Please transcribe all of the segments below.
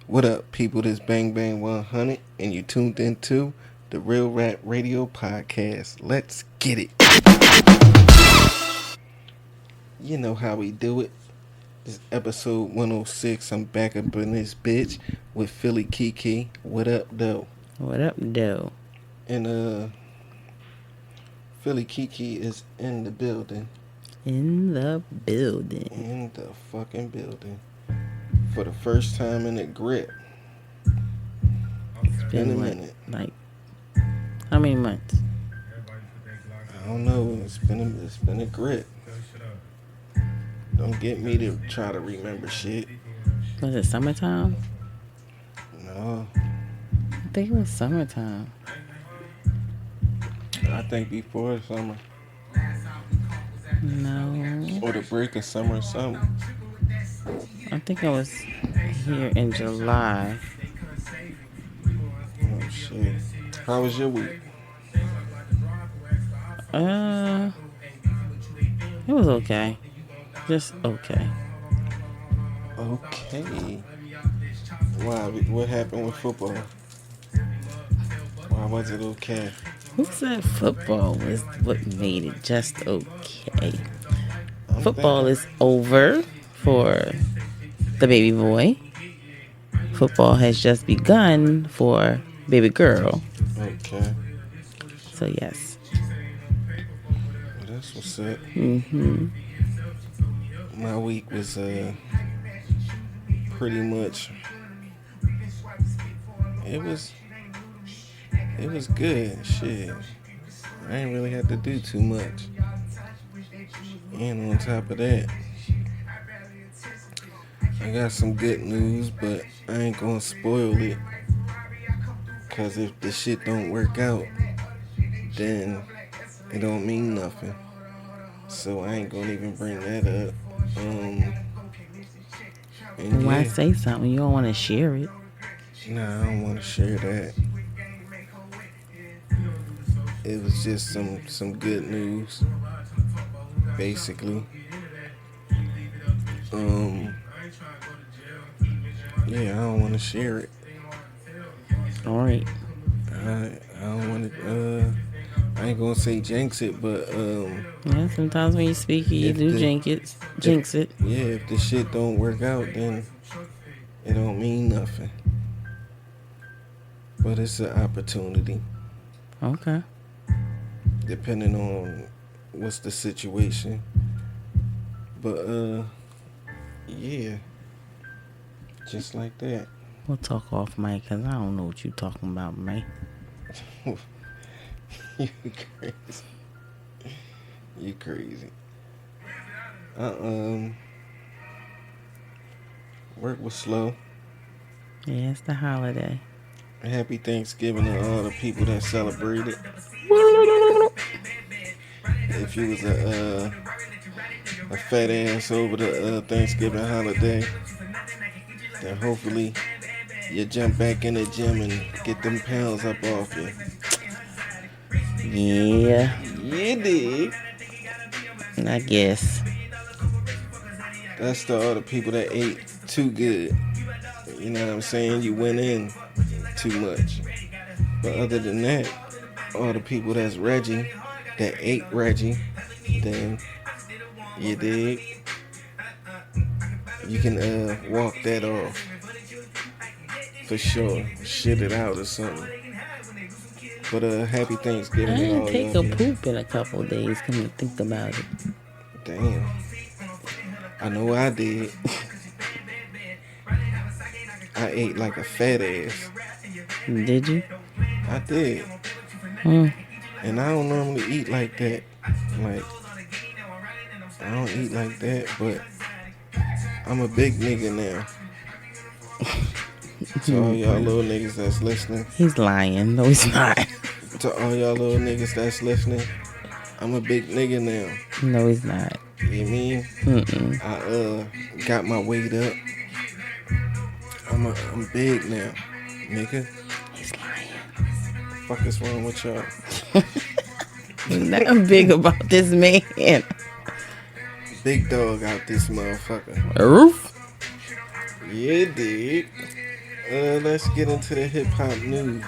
What up, people? This Bang Bang 100, and you tuned into the Real Rap Radio Podcast. Let's get it. You know how we do it. This episode 106. I'm back up in this bitch with Philly Kiki. What up, though? What up, though? And Philly Kiki is in the building. In the building. In the fucking building. For the first time in the grip. It's been In a what, minute. like, how many months? I don't know. It's been a grip. Don't get me to try to remember shit. Was it summertime? No. I think it was summertime. I think before the summer. No. Or the break of summer or something. I think I was here in July. Oh shit. How was your week? It was okay. Just okay. Okay. Why? What happened with football? Why was it okay? Who said football was what made it just okay? I'm Football thinking- is over for the baby boy. Football has just begun for baby girl. Okay. So yes. Well, that's what's up. Mm-hmm. My week was pretty much. It was good. Shit. I ain't really had to do too much. And on top of that, I got some good news, but I ain't gonna spoil it. Cause if the shit don't work out, then it don't mean nothing. So I ain't gonna even bring that up. And Why yeah. say something? You don't want to share it. Nah, I don't want to share that. It was just some good news, basically. Yeah, I don't want to share it. All right. I don't want to. I ain't gonna say jinx it, but Yeah, sometimes when you speak, you If do the- jinx it. yeah, if the shit don't work out, then it don't mean nothing. But it's an opportunity, Okay. depending on what's the situation. But yeah, just like that. We'll talk off mic because I don't know what you talking about, man. You crazy. You crazy. Work was slow. Yeah, it's the holiday. Happy Thanksgiving to all the people that celebrated. If you was a fat ass over the Thanksgiving holiday, then hopefully you jump back in the gym and get them pounds up off you. Yeah, You did. I guess. That's to all the people that ate too good. You know what I'm saying? You went in too much. But other than that, all the people that's Reggie, that ate Reggie, then you dig. You can walk that off. For sure. Shit it out or something. But happy I Thanksgiving to didn't all take y'all a people. poop in a couple of days. Come to think about it. Damn. I know I did. I ate like a fat ass. Did you? I did. Hmm. And I don't normally eat like that. Like, I don't eat like that, but I'm a big nigga now. To all y'all little niggas that's listening, He's lying. No, he's not. to all y'all little niggas that's listening, I'm a big nigga now. No, he's not. You mean? Mm-mm. I got my weight up. I'm big now, nigga. He's lying. Fuck is wrong with y'all? Nothing big about this man. Big dog out this motherfucker. Roof. Yeah, dig. let's get into the hip hop news.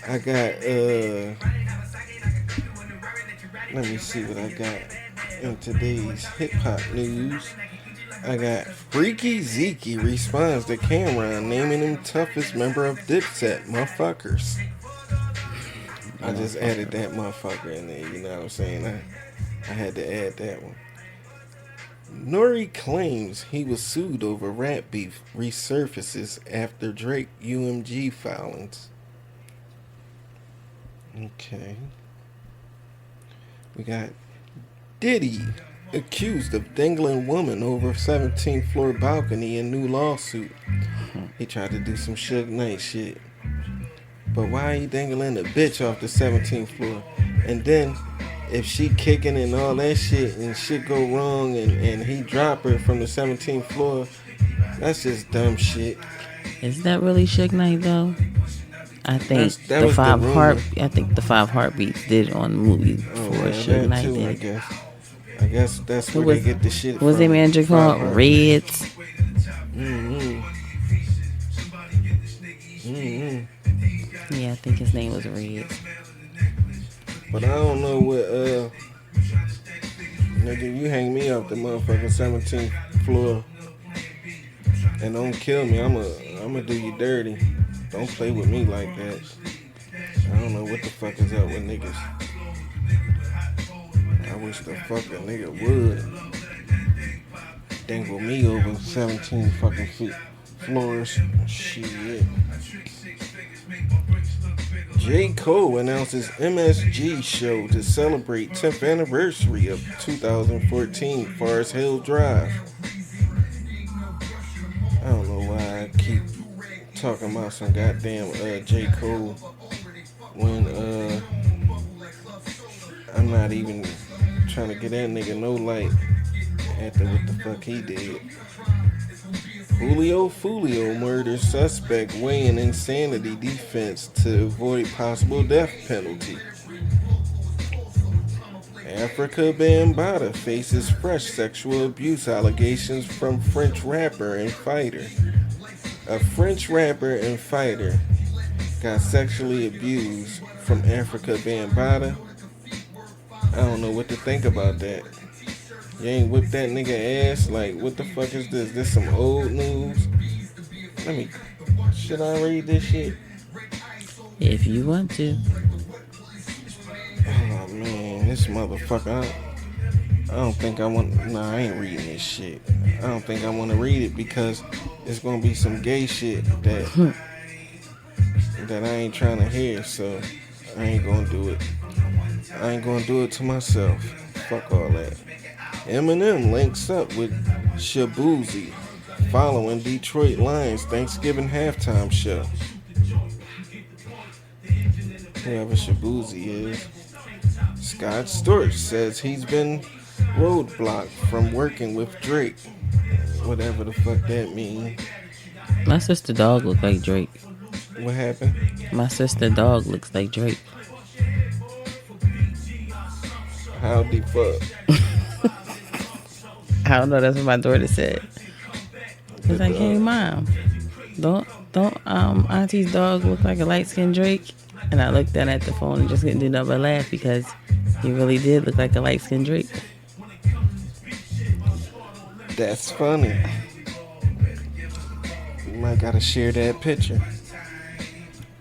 I got let me see what I got in today's hip hop news. I got Freaky Zeke responds to Cameron naming him toughest member of Dipset, motherfuckers. I just added that motherfucker in there, you know what I'm saying? I had to add that one. Nori claims he was sued over rap beef resurfaces after Drake UMG filings. Okay. We got Diddy accused of dangling woman over 17th floor balcony in new lawsuit. He tried to do some Suge Knight shit. But why he dangling a bitch off the 17th floor? And then if she kicking and all that shit and shit go wrong and he drop her from the 17th floor, that's just dumb shit. Is that really Suge Knight though? I think that was the five heartbeats did on the movie before Suge Knight did. I guess that's where they get the shit from. What's that manager called? Reds. Yeah, I think his name was Reds. But I don't know what nigga, you hang me up the motherfucking 17th floor and don't kill me. I'ma do you dirty. Don't play with me like that. I don't know what the fuck is up with niggas. I wish the fucking nigga would dangle me over 17 fucking feet floors. Shit. J. Cole announces MSG show to celebrate 10th anniversary of 2014 Forest Hill Drive. I don't know why I keep talking about some goddamn J. Cole when I'm not even trying to get that nigga no light after what the fuck he did. Julio Fulio murders suspect weighing insanity defense to avoid possible death penalty. Africa Bambaataa faces fresh sexual abuse allegations from French rapper and fighter. A French rapper and fighter got sexually abused from Africa Bambaataa. I don't know what to think about that. You ain't whipped that nigga ass? Like, what the fuck is this? This some old news? Should I read this shit? If you want to. Oh man, this motherfucker. I don't think I want. Nah, I ain't reading this shit. I don't think I want to read it because it's gonna be some gay shit that I ain't trying to hear. So I ain't gonna do it. I ain't gonna do it to myself. Fuck all that. Eminem links up with Shabuzi following Detroit Lions Thanksgiving halftime show. Whoever Shabuzi is. Scott Storch says he's been roadblocked from working with Drake. Whatever the fuck that means. My sister dog look like Drake. What happened? My sister dog looks like Drake. Howdy fuck. I don't know, that's what my daughter said. She's like, hey mom, don't auntie's dog look like a light-skinned Drake? And I looked down at the phone and just couldn't do nothing but laugh because he really did look like a light-skinned Drake. That's funny. You might gotta share that picture.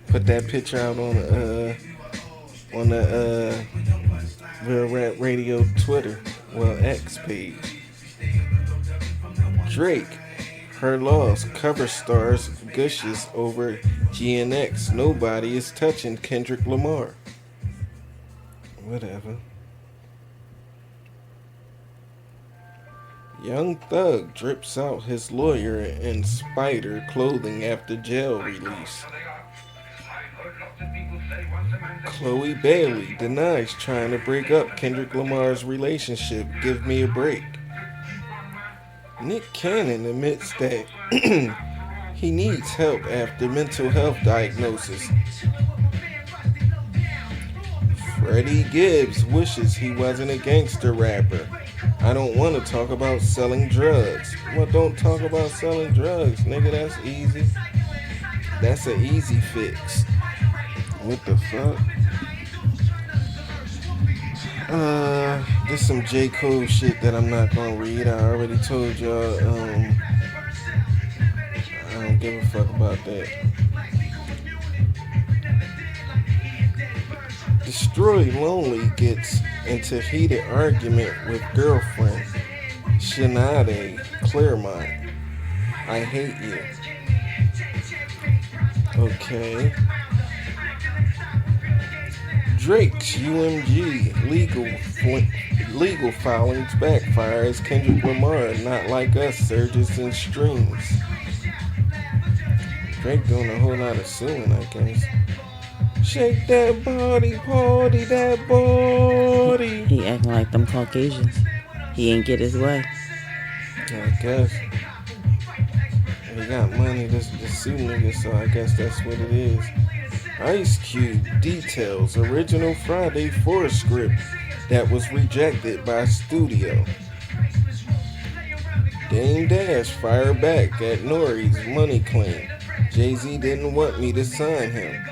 Put that picture out on the Real Rap Radio Twitter, X page. Drake, her loss, cover stars gushes over GNX. Nobody is touching Kendrick Lamar. Whatever. Young Thug drips out his lawyer in Spider clothing after jail release. Chloe Bailey denies trying to break up Kendrick Lamar's relationship. Give me a break. Nick Cannon admits that he needs help after mental health diagnosis. Freddie Gibbs wishes he wasn't a gangster rapper. I don't want to talk about selling drugs. Well, don't talk about selling drugs, nigga. That's easy. That's an easy fix. What the fuck? There's some J. Cole shit that I'm not gonna read. I already told y'all, I don't give a fuck about that. Destroy Lonely gets into heated argument with girlfriend Shanade Claremont. I hate you. Okay. Drake's UMG legal filings backfire as Kendrick Lamar, Not Like Us, surges in streams. Drake doing a whole lot of suing, I guess. Shake that body, party that body. He acting like them Caucasians. He ain't get his way. I guess. He got money to sue niggas, so I guess that's what it is. Ice Cube details original Friday 4 script that was rejected by studio. Dame Dash fire back at Nori's money claim. Jay-Z didn't want me to sign him.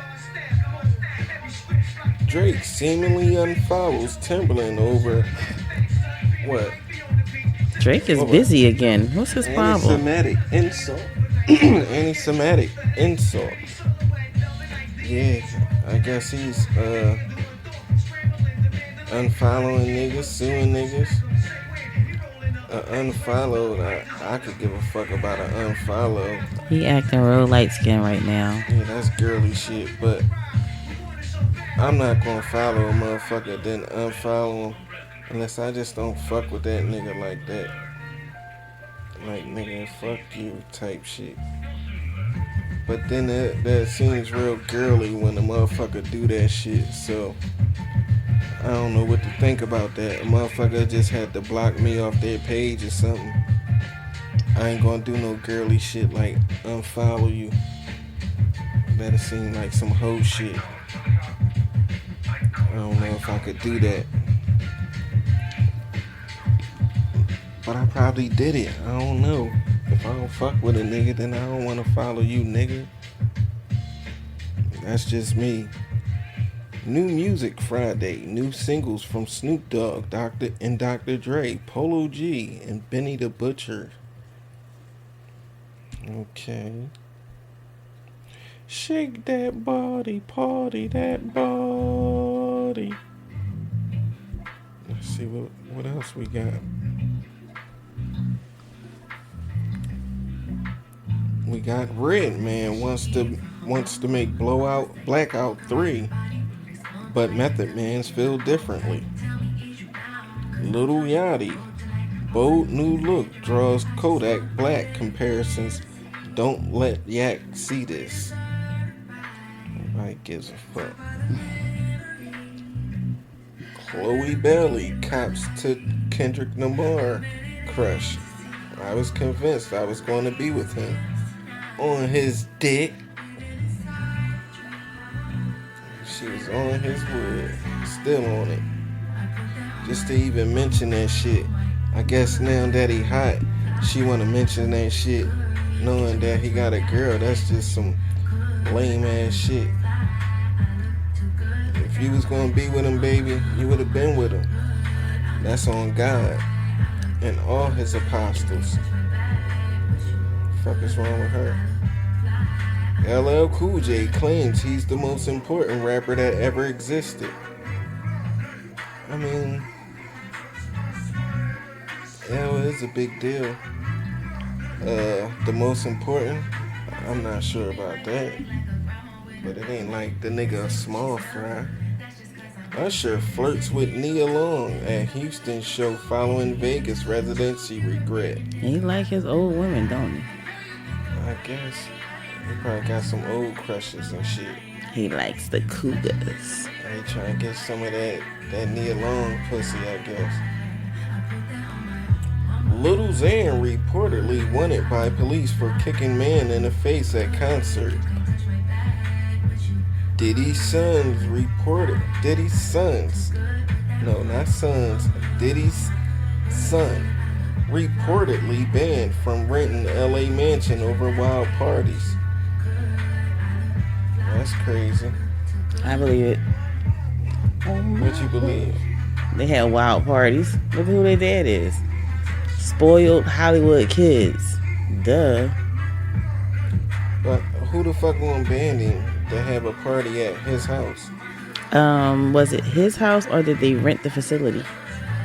Drake seemingly unfollows Timberland over what? Drake is busy again. What's his problem? Anti-Semitic insult. Anti-Semitic insult. Yeah, I guess he's unfollowing niggas, suing niggas. Unfollowed, I could give a fuck about an unfollow. He acting real light skin right now. Yeah, that's girly shit, but I'm not gonna follow a motherfucker then unfollow him unless I just don't fuck with that nigga like that. Like, nigga, fuck you type shit. But then that seems real girly when a motherfucker do that shit, so I don't know what to think about that. A motherfucker just had to block me off their page or something. I ain't gonna do no girly shit like unfollow you. That'll seem like some hoe shit. I don't know if I could do that. But I probably did it. I don't know. If I don't fuck with a nigga, then I don't want to follow you, nigga. That's just me. New music Friday. New singles from Snoop Dogg, Dr. Dre, Polo G, and Benny the Butcher. Okay. Shake that body, party that body. Let's see what else we got. We got Redman wants to make Blackout 3, but Method Man's feel differently. Lil Yachty, bold new look draws Kodak Black comparisons. Don't let Yak see this. Nobody gives a fuck. Chloe Bailey cops to Kendrick Lamar crush. I was convinced I was going to be with him. On his dick. She was on his wood. Still on it. Just to even mention that shit. I guess now that he hot, she want to mention that shit knowing that he got a girl. That's just some lame ass shit. If you was going to be with him, baby, you would have been with him. That's on God and all his apostles. Fuck is wrong with her? LL Cool J claims he's the most important rapper that ever existed. I mean, L is a big deal. The most important? I'm not sure about that. But it ain't like the nigga a small fry. Usher flirts with Nia Long at Houston show following Vegas residency regret. He like his old women, don't he? I guess. He probably got some old crushes and shit. He likes the cougars. He trying to get some of that Nia Long pussy, I guess. Lil Xan reportedly wanted by police for kicking man in the face at concert. Diddy's sons, Diddy's son reportedly banned from renting LA mansion over wild parties. That's crazy. I believe it. What you believe? They had wild parties. Look at who their dad is. Spoiled Hollywood kids. Duh. But who the fuck gonna ban him to have a party at his house? Was it his house or did they rent the facility?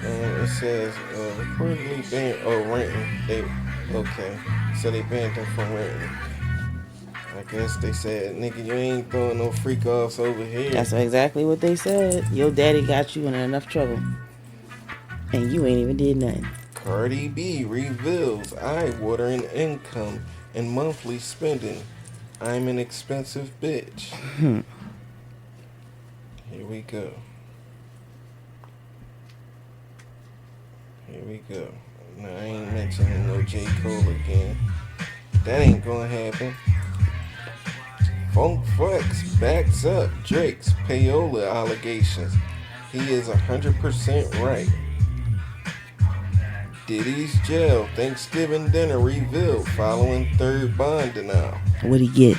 It says reportedly banned renting. Okay, so they banned him from renting. I guess they said, nigga, you ain't throwing no freak offs over here. That's exactly what they said. Your daddy got you in enough trouble, and you ain't even did nothing. Cardi B reveals eye-watering income and monthly spending. I'm an expensive bitch. Here we go. Here we go. Now, I ain't mentioning no J. Cole again. That ain't gonna happen. Funk Flex backs up Drake's payola allegations. He is 100% right. Diddy's jail Thanksgiving dinner revealed following third bond denial. What'd he get?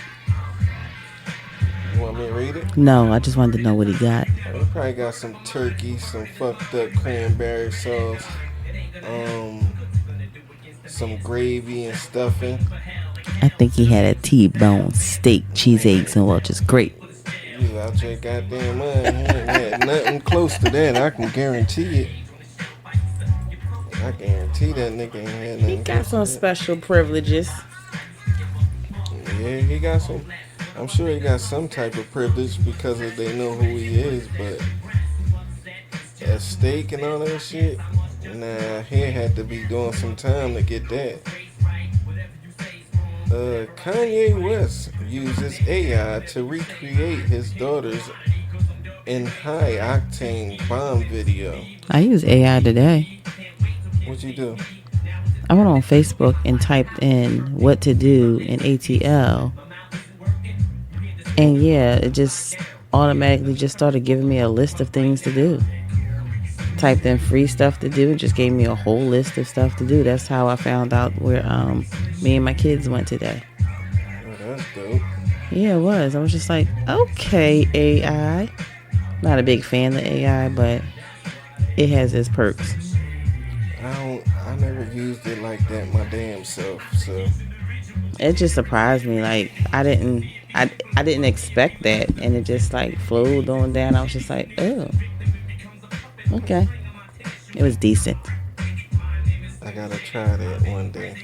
You want me to read it? No, I just wanted to know what he got. He probably got some turkey, some fucked up cranberry sauce, some gravy and stuffing. I think he had a T-bone steak, cheese, eggs, and Welch's grape. You out your goddamn mind. He ain't had nothing close to that. I can guarantee it. I guarantee that nigga ain't had nothing. He got some special privileges. Yeah, he got some. I'm sure he got some type of privilege because they know who he is, but that steak and all that shit, nah, he had to be doing some time to get that. Kanye West uses AI to recreate his daughter's in high-octane bomb video. I use AI today. What'd you do? I went on Facebook and typed in what to do in ATL. And yeah, it just automatically just started giving me a list of things to do. Typed in free stuff to do and just gave me a whole list of stuff to do. That's how I found out where me and my kids went today. Oh, that's dope. Yeah, it was. I was just like, okay, AI. Not a big fan of AI, but it has its perks. I never used it like that my damn self, so it just surprised me. Like I didn't expect that, and it just like flowed on down. I was just like, oh, okay. It was decent. I gotta try that one day.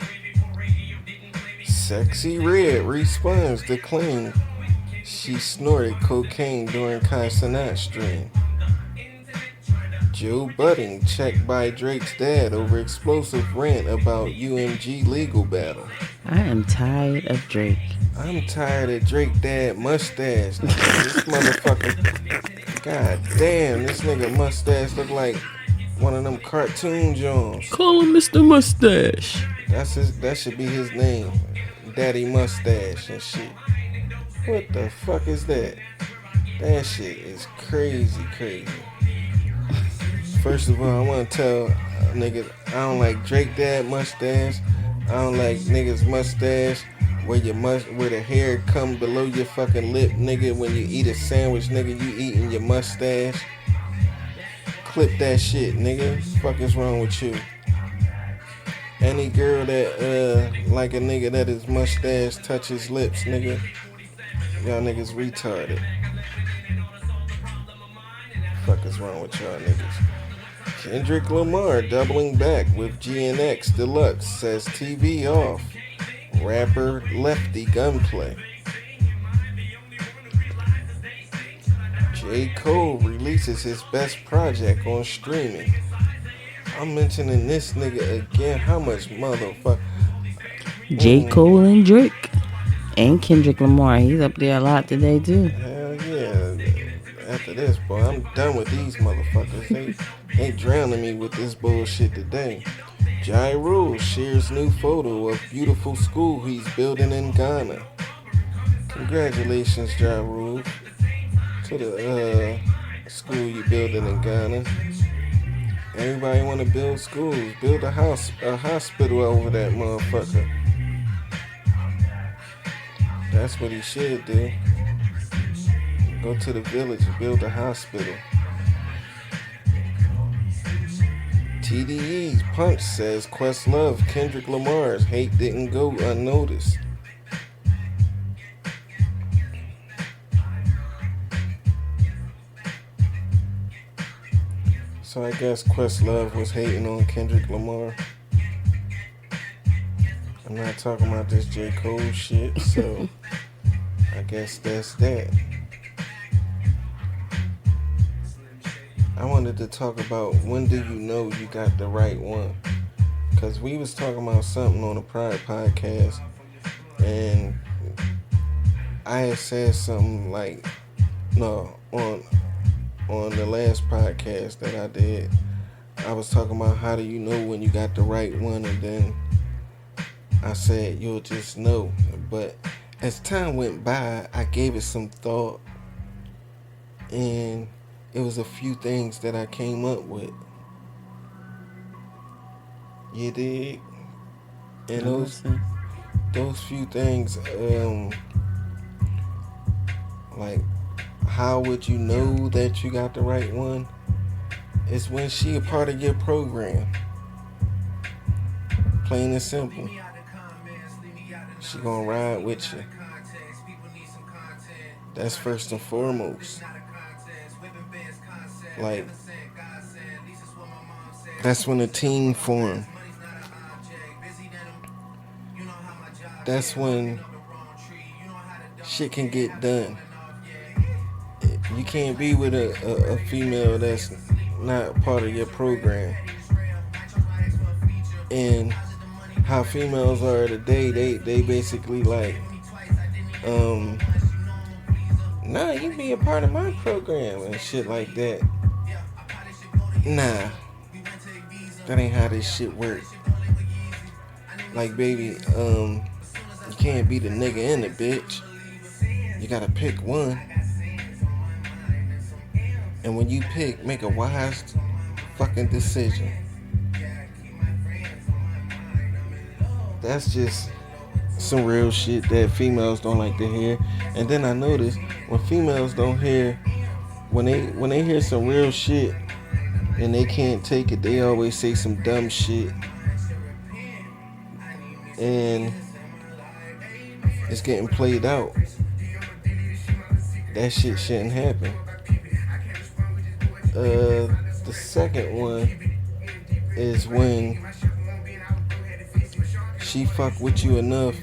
Sexy Red responds to claim she snorted cocaine during Kai Cenat stream. Joe Budden checked by Drake's dad over explosive rant about UMG legal battle. I am tired of Drake. I'm tired of Drake dad mustache. This motherfucker. God damn, this nigga mustache look like one of them cartoon Jones. Call him Mr. Mustache. That should be his name. Daddy Mustache and shit. What the fuck is that? That shit is crazy. First of all, I want to tell niggas I don't like Drake dad mustache. I don't like niggas mustache where the hair come below your fucking lip, nigga. When you eat a sandwich, nigga, you eating your mustache. Clip that shit, nigga. Fuck is wrong with you? Any girl that like a nigga that his mustache touches lips, nigga, y'all niggas retarded. Fuck is wrong with y'all niggas? Kendrick Lamar doubling back with GNX Deluxe says TV off. Rapper Lefty gunplay. J. Cole releases his best project on streaming. I'm mentioning this nigga again. How much motherfucker? J. Cole and Drake. And Kendrick Lamar. He's up there a lot today too. Hell yeah. After this, boy, I'm done with these motherfuckers. They drowning me with this bullshit today. Ja Rule shares new photo of beautiful school he's building in Ghana. Congratulations, Ja Rule, to the school you building in Ghana. Everybody want to build schools. Build a hospital over that motherfucker. That's what he should do. Go to the village and build a hospital. TDE's Punch says Questlove, Kendrick Lamar's hate didn't go unnoticed. So I guess Questlove was hating on Kendrick Lamar. I'm not talking about this J. Cole shit, so I guess that's that. I wanted to talk about when do you know you got the right one? Because we was talking about something on a prior podcast, and I had said something like, no, on the last podcast that I did, I was talking about how do you know when you got the right one, and then I said you'll just know. But as time went by, I gave it some thought, and it was a few things that I came up with. You dig? And those few things, like, how would you know that you got the right one? It's when she a part of your program. Plain and simple. She gonna ride with you. That's first and foremost. Like, that's when a team form. That's when shit can get done. You can't be with a female that's not part of your program. And how females are today, they basically like, nah, you be a part of my program and shit like that. Nah, that ain't how this shit work. Like, baby, you can't be the nigga and the bitch. You gotta pick one. And when you pick, make a wise fucking decision. That's just some real shit that females don't like to hear. And then I noticed when females don't hear, when they hear some real shit and they can't take it, they always say some dumb shit. And it's getting played out. That shit shouldn't happen. The second one is when she fuck with you enough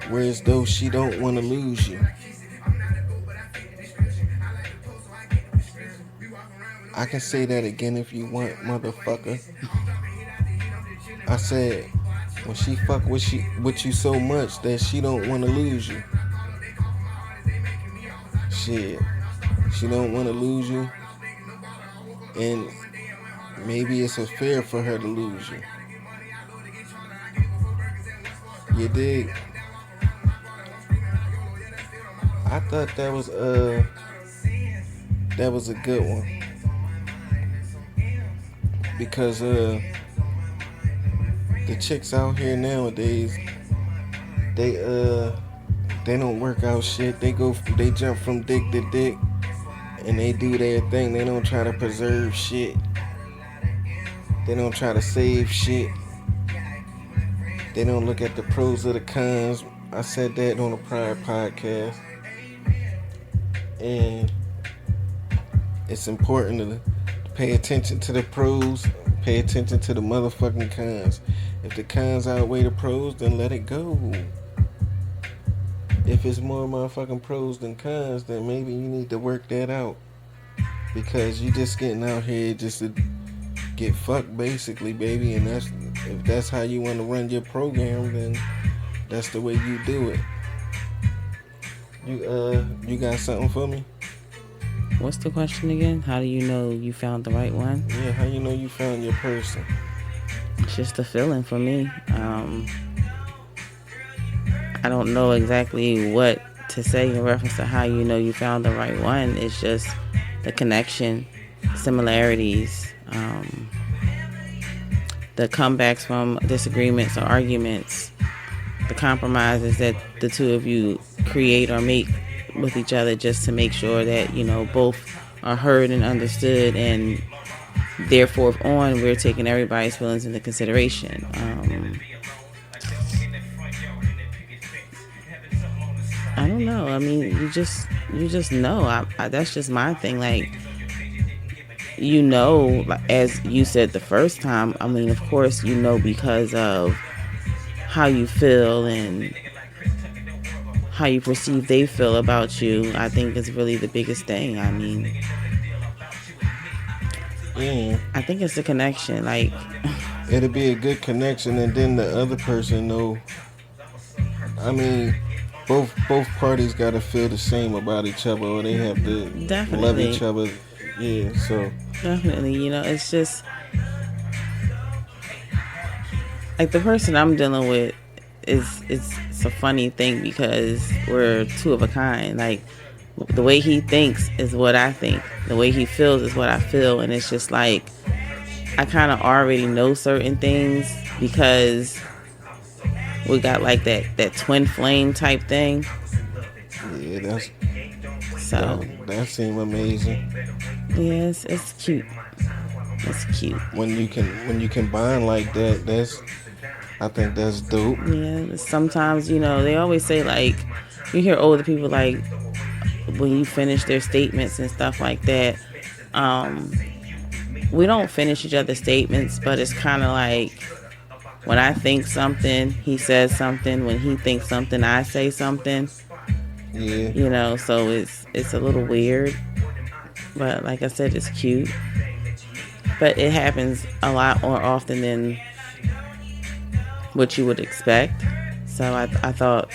whereas though she don't want to lose you. I can say that again if you want, motherfucker. I said when she fuck with you so much that she don't want to lose you. Shit, she don't want to lose you, and maybe it's a fear for her to lose you. You dig? I thought that was a good one because the chicks out here nowadays, they don't work out shit. They jump from dick to dick and they do their thing. They don't try to preserve shit. They don't try to save shit. They don't look at the pros or the cons. I said that on a prior podcast. And it's important to pay attention to the pros, pay attention to the motherfucking cons. If the cons outweigh the pros, then let it go. If it's more motherfucking pros than cons, then maybe you need to work that out. Because you just getting out here just to get fucked, basically, baby. And if that's how you want to run your program, then that's the way you do it. You got something for me? What's the question again? How do you know you found the right one? Yeah, how you know you found your person? It's just a feeling for me. I don't know exactly what to say in reference to how you know you found the right one. It's just the connection, similarities, the comebacks from disagreements or arguments, the compromises that the two of you create or make with each other just to make sure that, both are heard and understood, and therefore on we're taking everybody's feelings into consideration. I don't know. I mean, you just know. That's just my thing. Like, as you said the first time, I mean, of course, because of how you feel and how you perceive they feel about you. I think is really the biggest thing. I mean, I think it's the connection. Like, it'll be a good connection, and then the other person know. I mean, both parties gotta feel the same about each other, or they have to love each other. Yeah, so definitely, it's just like the person I'm dealing with it's a funny thing because we're two of a kind. Like, the way he thinks is what I think. The way he feels is what I feel, and it's just like I kind of already know certain things because we got like that twin flame type thing. Yeah, that seems amazing. Yes, it's cute. It's cute. When you combine like that, I think that's dope. Yeah, sometimes, they always say, like, you hear older people, like, when you finish their statements and stuff like that, we don't finish each other's statements, but it's kind of like, when I think something, he says something. When he thinks something, I say something. Yeah. So it's a little weird. But like I said, it's cute. But it happens a lot more often than what you would expect. So I thought,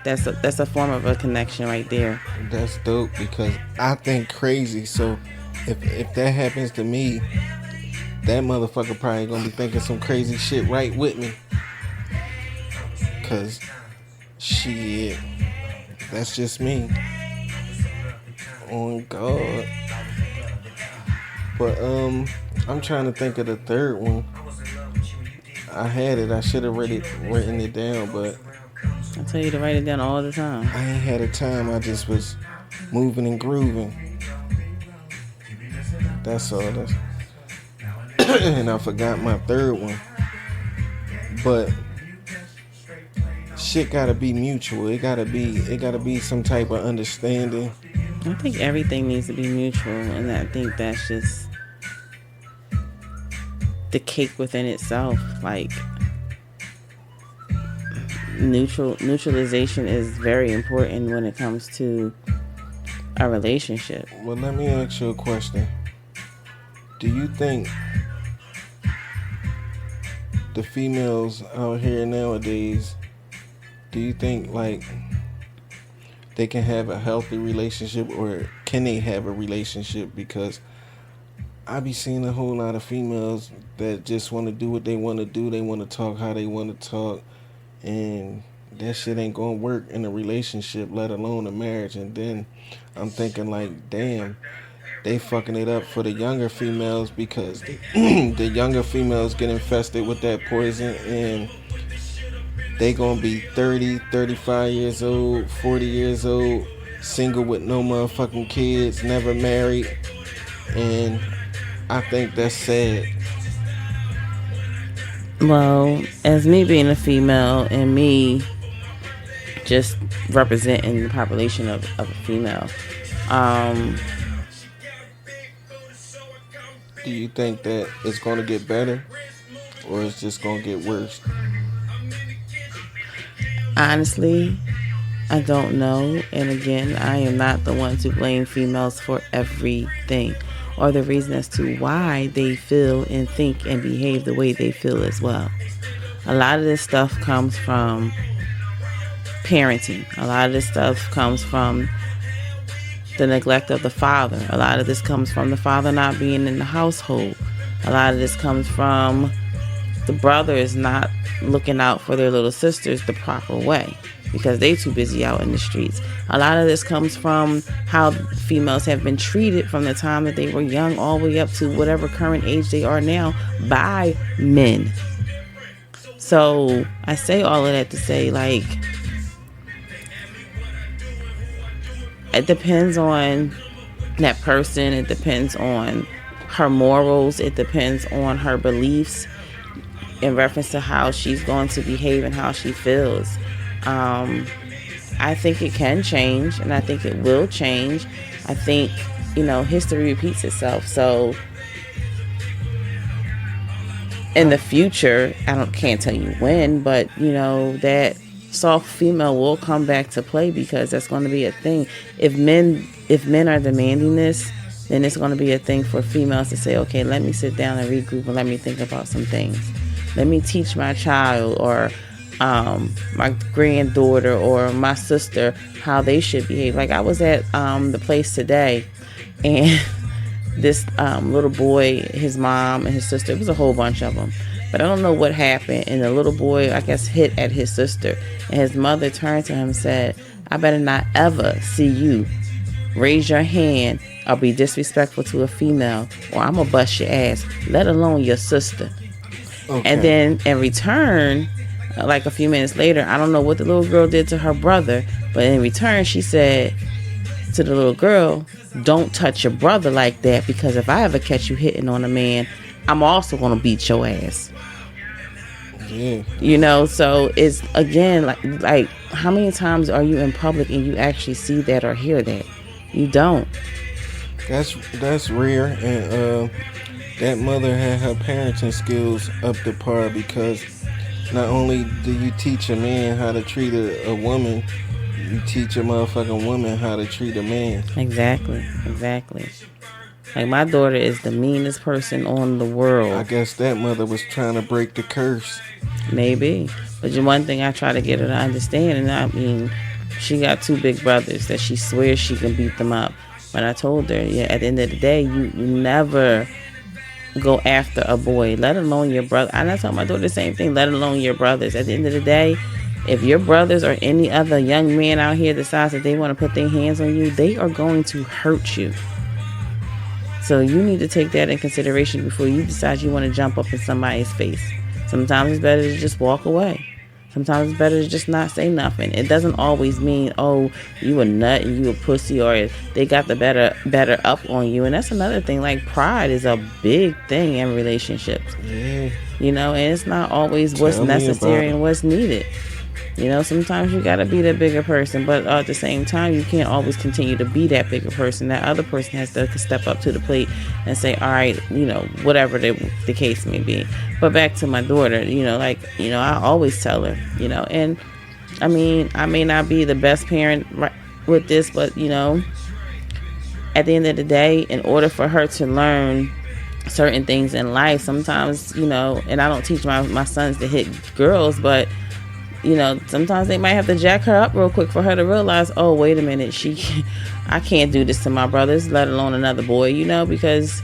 that's a form of a connection right there. That's dope because I think crazy. So if that happens to me, that motherfucker probably gonna be thinking some crazy shit right with me. Cause shit, that's just me. Oh God. But I'm trying to think of the third one. I had it. I should have written it down, but I tell you to write it down all the time. I ain't had a time. I just was moving and grooving. That's all. And I forgot my third one. But shit gotta be mutual. It gotta be some type of understanding. I think everything needs to be mutual, and I think that's just the cake within itself. Like, neutralization is very important when it comes to a relationship. Well, let me ask you a question. Do you think the females out here nowadays, do you think like they can have a healthy relationship, or can they have a relationship? Because I be seeing a whole lot of females that just want to do what they want to do. They want to talk how they want to talk, and that shit ain't gonna work in a relationship, let alone a marriage. And then I'm thinking like, damn, they fucking it up for the younger females because the younger females get infested with that poison, and they gonna be 30, 35 years old, 40 years old, single with no motherfucking kids, never married. And I think that's sad. Well, as me being a female and me just representing the population of a female, do you think that it's going to get better, or it's just going to get worse? Honestly, I don't know. And again, I am not the one to blame females for everything or the reason as to why they feel and think and behave the way they feel as well. A lot of this stuff comes from parenting. A lot of this stuff comes from the neglect of the father. A lot of this comes from the father not being in the household. A lot of this comes from the brothers not looking out for their little sisters the proper way because they too busy out in the streets. A lot of this comes from how females have been treated from the time that they were young all the way up to whatever current age they are now by men. So I say all of that to say, like, it depends on that person. It depends on her morals. It depends on her beliefs in reference to how she's going to behave and how she feels. I think it can change, and I think it will change. I think, history repeats itself. So in the future, can't tell you when, but that soft female will come back to play, because that's going to be a thing. If men are demanding this, then it's going to be a thing for females to say, okay, let me sit down and regroup and let me think about some things. Let me teach my child or my granddaughter or my sister how they should behave. Like, I was at the place today, and this little boy, his mom and his sister, it was a whole bunch of them, but I don't know what happened, and the little boy, I guess, hit at his sister, and his mother turned to him and said, I better not ever see you raise your hand or be disrespectful to a female, or I'm gonna bust your ass, let alone your sister. Okay. And then in return, like a few minutes later, I don't know what the little girl did to her brother, but in return she said to the little girl, don't touch your brother like that, because if I ever catch you hitting on a man, I'm also gonna beat your ass. Yeah. So it's, again, like how many times are you in public and you actually see that or hear that? You don't. That's rare, and that mother had her parenting skills up to par, because not only do you teach a man how to treat a woman, you teach a motherfucking woman how to treat a man. Exactly. Like, my daughter is the meanest person on the world. I guess that mother was trying to break the curse. Maybe. But the one thing I try to get her to understand, and I mean, she got 2 big brothers that she swears she can beat them up. But I told her, at the end of the day, you never go after a boy, let alone your brother. And I told my daughter the same thing, let alone your brothers. At the end of the day, if your brothers or any other young man out here decides that they want to put their hands on you, they are going to hurt you. So you need to take that in consideration before you decide you want to jump up in somebody's face. Sometimes it's better to just walk away. Sometimes it's better to just not say nothing. It doesn't always mean, oh, you a nut and you a pussy, or they got the better up on you. And that's another thing. Like, pride is a big thing in relationships. Yeah. And it's not always what's necessary and what's needed. Sometimes you gotta be the bigger person, but at the same time, you can't always continue to be that bigger person. That other person has to step up to the plate and say, all right, whatever the case may be. But back to my daughter, I always tell her, and I mean, I may not be the best parent with this, but at the end of the day, in order for her to learn certain things in life, sometimes, and I don't teach my sons to hit girls, but sometimes they might have to jack her up real quick for her to realize, oh, wait a minute, I can't do this to my brothers, let alone another boy, because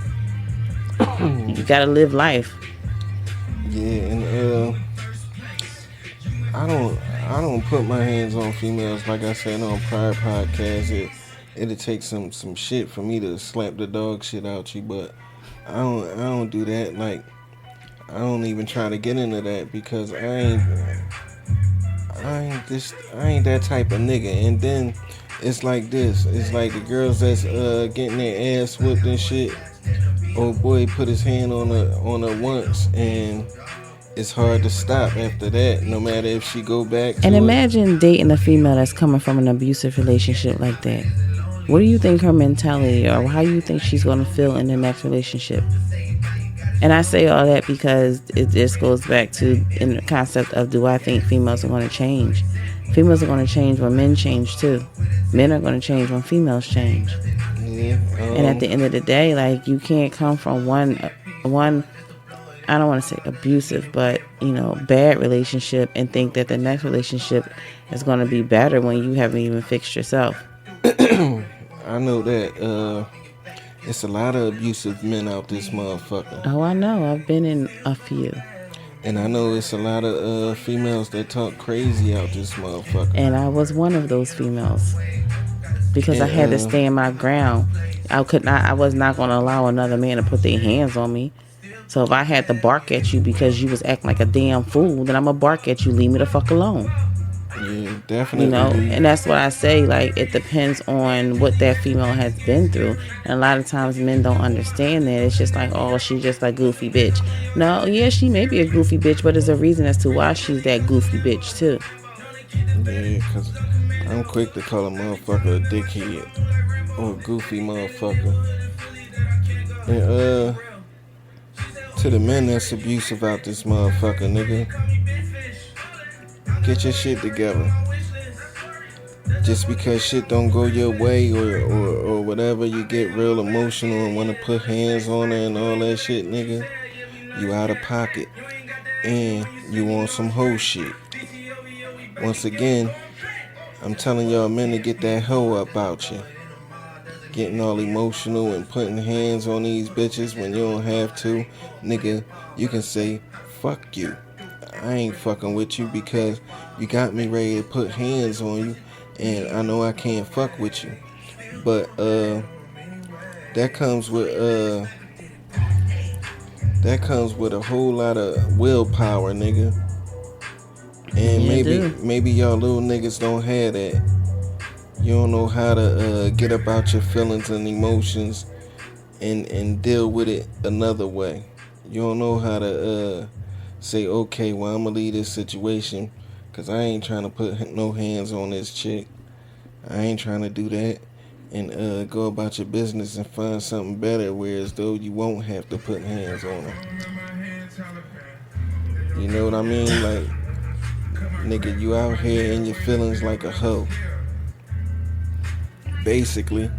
you gotta live life. Yeah, and I don't put my hands on females. Like I said on prior podcasts, it'll take some shit for me to slap the dog shit out you, but I don't do that. Like, I don't even try to get into that, because I ain't that type of nigga. And then it's like this. It's like the girls that's getting their ass whipped and shit. Old boy put his hand on her once, and it's hard to stop after that, no matter if she go back to And imagine dating a female that's coming from an abusive relationship like that. What do you think her mentality, or how you think she's going to feel in the next relationship? And I say all that because it just goes back to in the concept of, do I think females are going to change? Females are going to change when men change too. Men are going to change when females change. Yeah. And at the end of the day, like, you can't come from one I don't want to say abusive, but bad relationship and think that the next relationship is going to be better when you haven't even fixed yourself. I know that it's a lot of abusive men out this motherfucker. Oh, I know. I've been in a few. And I know it's a lot of females that talk crazy out this motherfucker. And I was one of those females. Because I had to stand my ground. I was not going to allow another man to put their hands on me. So if I had to bark at you because you was acting like a damn fool, then I'm going to bark at you. Leave me the fuck alone. Yeah, definitely. You know, and that's what I say, like, it depends on what that female has been through. And a lot of times men don't understand that. It's just like, oh, she's just a goofy bitch. No, yeah, she may be a goofy bitch, but there's a reason as to why she's that goofy bitch too. Yeah, because I'm quick to call a motherfucker a dickhead or a goofy motherfucker. And to the men that's abusive out this motherfucker, nigga, get your shit together. Just because shit don't go your way or whatever, you get real emotional and want to put hands on her and all that shit, nigga, you out of pocket. And you want some hoe shit. Once again, I'm telling y'all men to get that hoe up out you. Getting all emotional and putting hands on these bitches when you don't have to. Nigga, you can say, fuck you. I ain't fucking with you because you got me ready to put hands on you. And I know I can't fuck with you. But that comes with a whole lot of willpower, nigga. And Yeah, maybe y'all little niggas don't have that. You don't know how to get about your feelings and emotions and deal with it another way. You don't know how to say, okay, well, I'm gonna leave this situation because I ain't trying to put no hands on this chick. I ain't trying to do that. And go about your business and find something better, whereas though you won't have to put hands on her. You know what I mean? Like, nigga, you out here in your feelings like a hoe. Basically.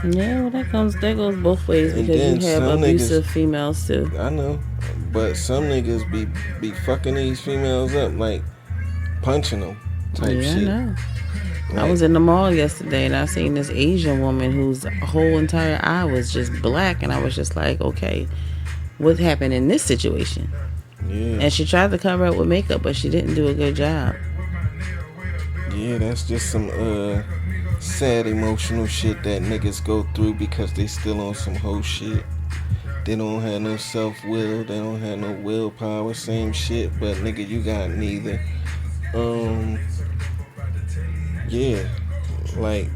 Yeah, well, that goes both ways because you have abusive females too. I know, but some niggas be fucking these females up, like punching them type shit. I know. Like, I was in the mall yesterday and I seen this Asian woman whose whole entire eye was just black, and I was just like, okay, what happened in this situation? Yeah. And she tried to cover it with makeup, but she didn't do a good job. Yeah, that's just some sad emotional shit that niggas go through because they still on some hoe shit. They don't have no self-will, they don't have no willpower, same shit, but nigga, you got neither. Yeah, like,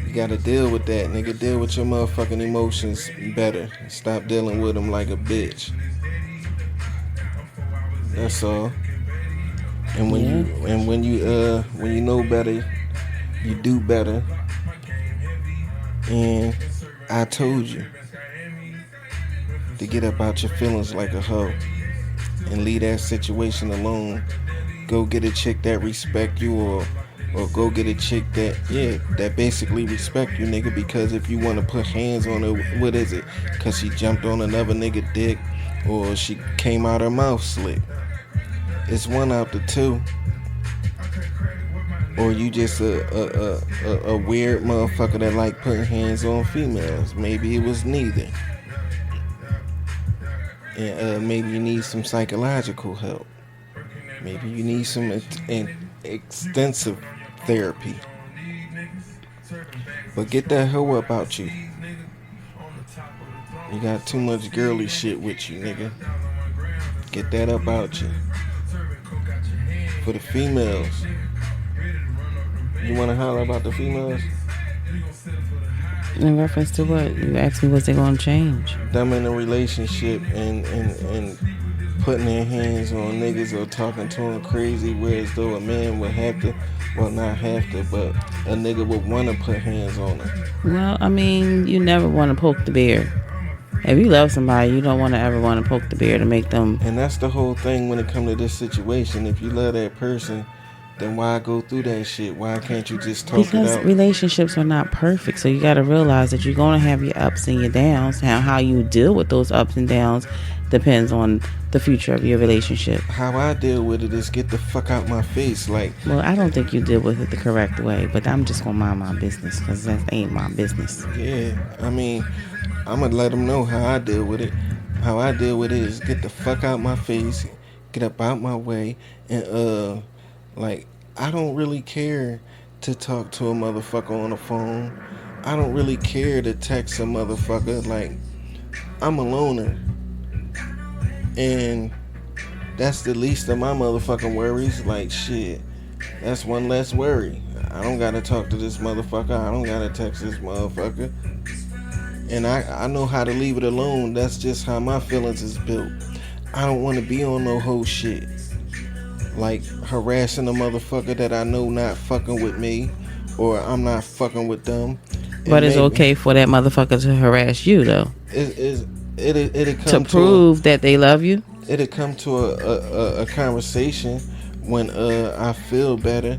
you gotta deal with that, nigga. Deal with your motherfucking emotions better. Stop dealing with them like a bitch. That's all. And when you know better, you do better. And I told you to get up out your feelings like a hoe and leave that situation alone. Go get a chick that respect you, or go get a chick that basically respect you, nigga. Because if you want to put hands on her, what is it? Because she jumped on another nigga dick, or she came out her mouth slick. It's one out the two. Or you just a weird motherfucker that like putting hands on females. Maybe it was neither. And maybe you need some psychological help. Maybe you need some extensive therapy. But get that hoe up out you. You got too much girly shit with you, nigga. Get that up out you. For the females. You want to holler about the females? In reference to what? You asked me, what's they going to change? Them in a relationship and putting their hands on niggas or talking to them crazy, whereas though a man would have to, well, not have to, but a nigga would want to put hands on them. Well, I mean, you never want to poke the bear. If you love somebody, you don't want to ever want to poke the bear to make them... And that's the whole thing when it comes to this situation. If you love that person, then why go through that shit? Why can't you just talk it out? Because relationships are not perfect, so you got to realize that you're going to have your ups and your downs. How you deal with those ups and downs depends on the future of your relationship. How I deal with it is get the fuck out my face. Like, well, I don't think you deal with it the correct way, but I'm just going to mind my business because that ain't my business. Yeah, I mean, I'm going to let them know how I deal with it. How I deal with it is get the fuck out my face, get up out my way, and like, I don't really care to talk to a motherfucker on the phone. I don't really care to text a motherfucker. Like, I'm a loner. And that's the least of my motherfucking worries. Like shit, that's one less worry. I don't gotta talk to this motherfucker. I don't gotta text this motherfucker. And I know how to leave it alone. That's just how my feelings is built. I don't want to be on no whole shit. Like harassing a motherfucker that I know not fucking with me, or I'm not fucking with them. But it's okay for that motherfucker to harass you though. It'll come to prove that they love you. It'll come to a conversation when I feel better.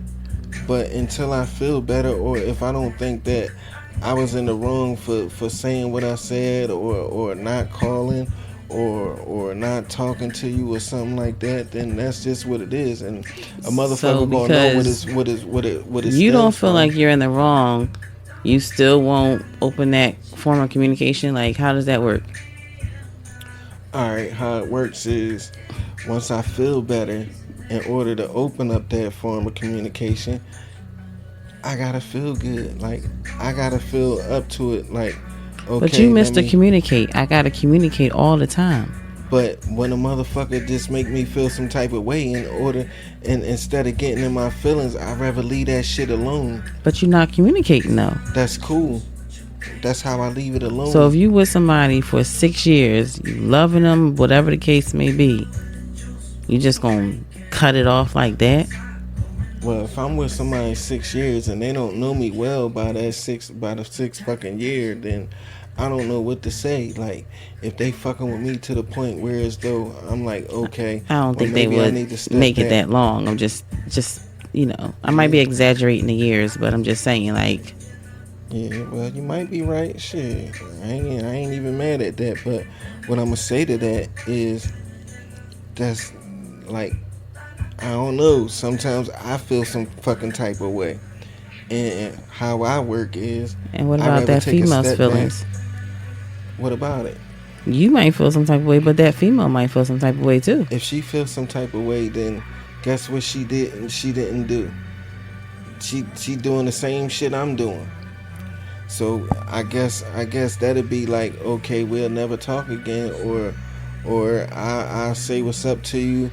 But until I feel better, or if I don't think that I was in the wrong for saying what I said, or not calling, or not talking to you or something like that, then that's just what it is. And a motherfucker gonna know what is. You don't feel like you're in the wrong. You still won't open that form of communication. Like, how does that work? All right, how it works is once I feel better, in order to open up that form of communication, I gotta feel good. Like I gotta feel up to it. Like, okay. But you miss to communicate. I gotta communicate all the time. But when a motherfucker just make me feel some type of way and instead of getting in my feelings, I'd rather leave that shit alone. But you're not communicating though. That's cool. That's how I leave it alone. So if you with somebody for 6 years, you loving them, whatever the case may be, you just gonna cut it off like that? Well, if I'm with somebody 6 years and they don't know me well by the sixth fucking year, then I don't know what to say. Like, if they fucking with me to the point where as though I'm like, okay, I don't think they would make it that long. I'm just I might be exaggerating the years, but I'm just saying, like. Yeah, well, you might be right. Shit, I ain't even mad at that. But what I'm gonna say to that is, that's like, I don't know. Sometimes I feel some fucking type of way, and how I work is. And what about that female's feelings? Back. What about it? You might feel some type of way, but that female might feel some type of way too. If she feels some type of way, then guess what she did and she didn't do. She doing the same shit I'm doing. So I guess that'd be like, okay, we'll never talk again, or I'll say what's up to you,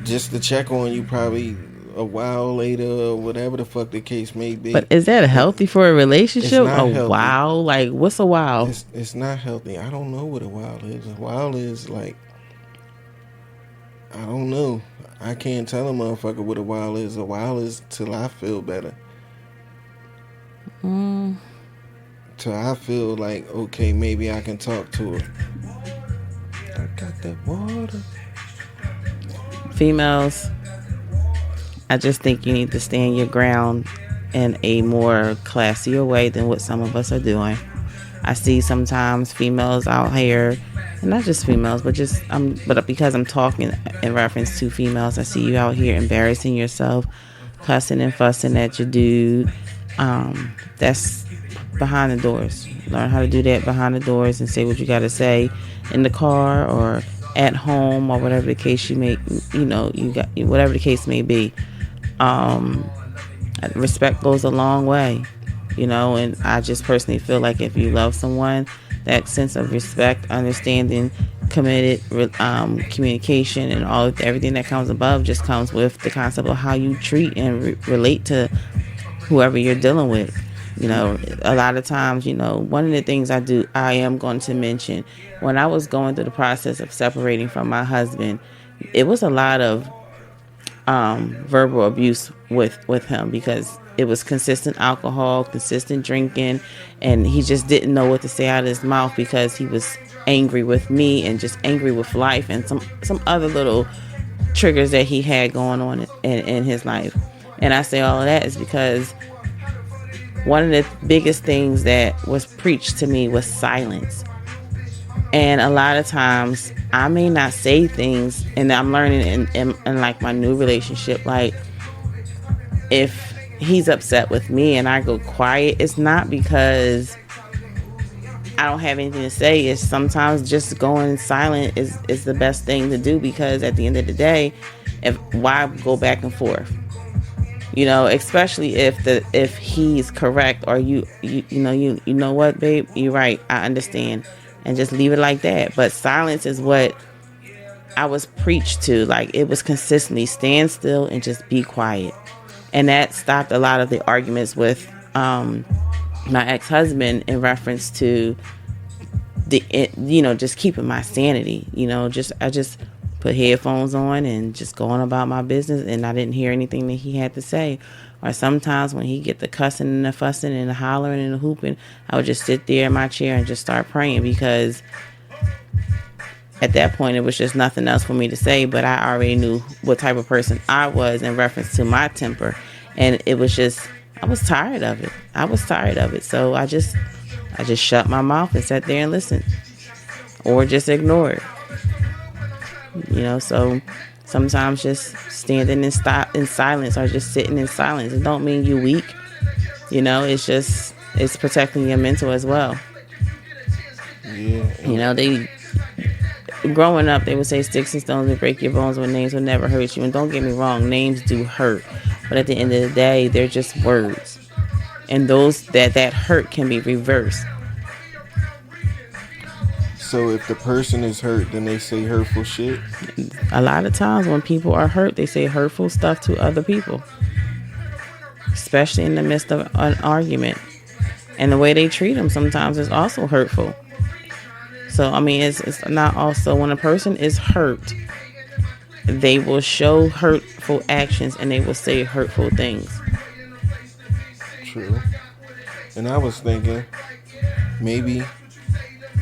just to check on you probably a while later, or whatever the fuck the case may be. But is that healthy for a relationship? Healthy. While? Like, what's a while? It's not healthy. I don't know what a while is. A while is like, I don't know. I can't tell a motherfucker what a while is. A while is till I feel better. Till I feel like, okay, maybe I can talk to her. I got that water. Females, I just think you need to stand your ground in a more classier way than what some of us are doing. I see sometimes females out here, and not just females, but because I'm talking in reference to females, I see you out here embarrassing yourself, cussing and fussing at your dude. That's behind the doors. Learn how to do that behind the doors and say what you got to say in the car or at home or whatever the case whatever the case may be. Respect goes a long way, and I just personally feel like if you love someone, that sense of respect, understanding, committed communication, and everything that comes above just comes with the concept of how you treat and relate to whoever you're dealing with. A lot of times, one of the things I am going to mention, when I was going through the process of separating from my husband, it was a lot of verbal abuse with him, because it was consistent alcohol, consistent drinking, and he just didn't know what to say out of his mouth because he was angry with me and just angry with life and some other little triggers that he had going on in his life. And I say all of that is because one of the biggest things that was preached to me was silence. And a lot of times I may not say things, and I'm learning in like my new relationship, like if he's upset with me and I go quiet, it's not because I don't have anything to say. It's sometimes just going silent is the best thing to do, because at the end of the day, why go back and forth? Especially if he's correct, or you know what, babe, you're right, I understand, and just leave it like that. But silence is what I was preached to. Like, it was consistently stand still and just be quiet. And that stopped a lot of the arguments with my ex-husband in reference to just keeping my sanity. I just put headphones on and just going about my business, and I didn't hear anything that he had to say. Or sometimes when he get the cussing and the fussing and the hollering and the hooping, I would just sit there in my chair and just start praying, because at that point it was just nothing else for me to say. But I already knew what type of person I was in reference to my temper, and it was just, I was tired of it. So I just shut my mouth and sat there and listened, or just ignored. So sometimes just standing in silence, or just sitting in silence, it don't mean you weak. It's protecting your mental as well. Yeah. Growing up, they would say sticks and stones will break your bones, but names will never hurt you. And don't get me wrong, names do hurt, but at the end of the day, they're just words, and that hurt can be reversed. So if the person is hurt, then they say hurtful shit? A lot of times when people are hurt, they say hurtful stuff to other people, especially in the midst of an argument. And the way they treat them sometimes is also hurtful. So, it's not also, when a person is hurt, they will show hurtful actions and they will say hurtful things. True. And I was thinking, maybe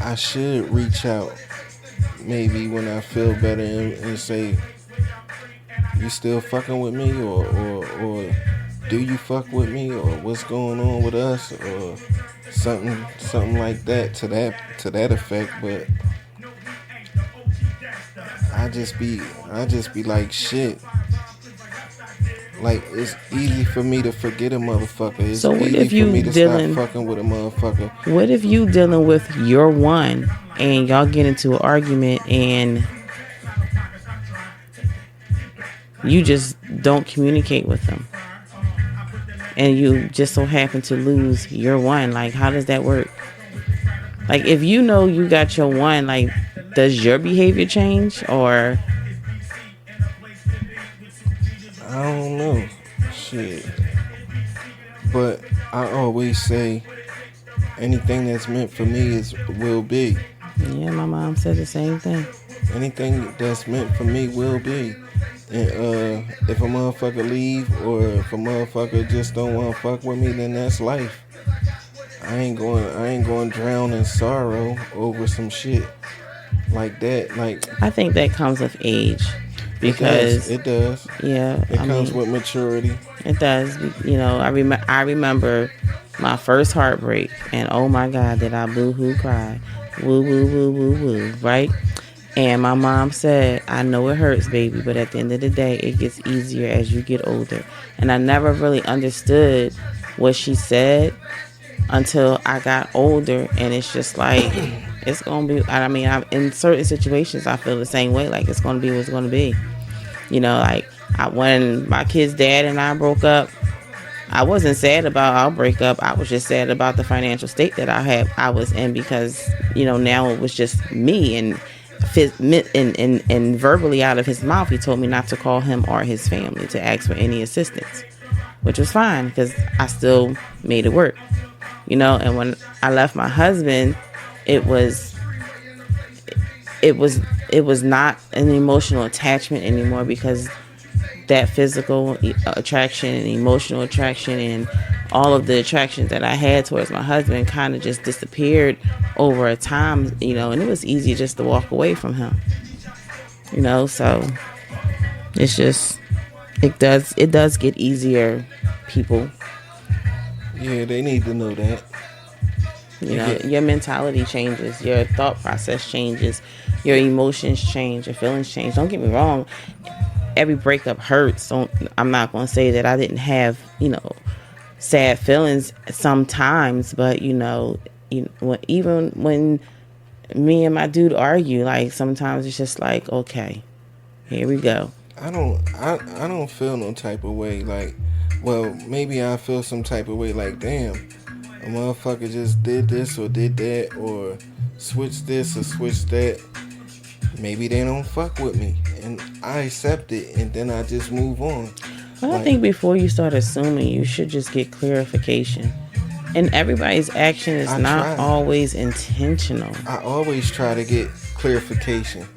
I should reach out maybe when I feel better and say, you still fucking with me, or do you fuck with me, or what's going on with us, or something like that, to that effect. But I just be like, shit. Like, it's easy for me to forget a motherfucker. It's so what easy if you for me to stop fucking with a motherfucker. What if you dealing with your one and y'all get into an argument and you just don't communicate with them, and you just so happen to lose your one? Like, how does that work? Like, if you know you got your one, like, does your behavior change? Or I don't know. Shit. But I always say, anything that's meant for me will be. Yeah, my mom said the same thing. Anything that's meant for me will be. And if a motherfucker leave, or if a motherfucker just don't want to fuck with me, then that's life. I ain't going to drown in sorrow over some shit like that. Like, I think that comes with age. Because it does. Yeah, it comes with maturity. It does. I remember my first heartbreak, and oh my God, did I boo-hoo cry. Woo, woo, woo, woo, woo, right? And my mom said, I know it hurts, baby, but at the end of the day, it gets easier as you get older. And I never really understood what she said until I got older, and it's just like, it's going to be, in certain situations, I feel the same way. Like, it's going to be what's going to be. When my kid's dad and I broke up, I wasn't sad about our breakup. I was just sad about the financial state that I was in, because, now it was just me, and verbally out of his mouth, he told me not to call him or his family to ask for any assistance, which was fine because I still made it work, and when I left my husband, it was not an emotional attachment anymore, because that physical attraction and emotional attraction and all of the attractions that I had towards my husband kind of just disappeared over a time, and it was easy just to walk away from him, so it's just, it does get easier, people. Yeah, they need to know that. Your mentality changes, your thought process changes, your emotions change, your feelings change. Don't get me wrong, every breakup hurts. I'm not going to say that I didn't have, sad feelings sometimes, but even when me and my dude argue, like, sometimes it's just like, okay, here we go. I don't feel no type of way, like, well, maybe I feel some type of way, like, damn, a motherfucker just did this or did that, or switched this or switched that. Maybe they don't fuck with me, and I accept it, and then I just move on. But I think before you start assuming, you should just get clarification. And everybody's action is not always intentional. I always try to get clarification.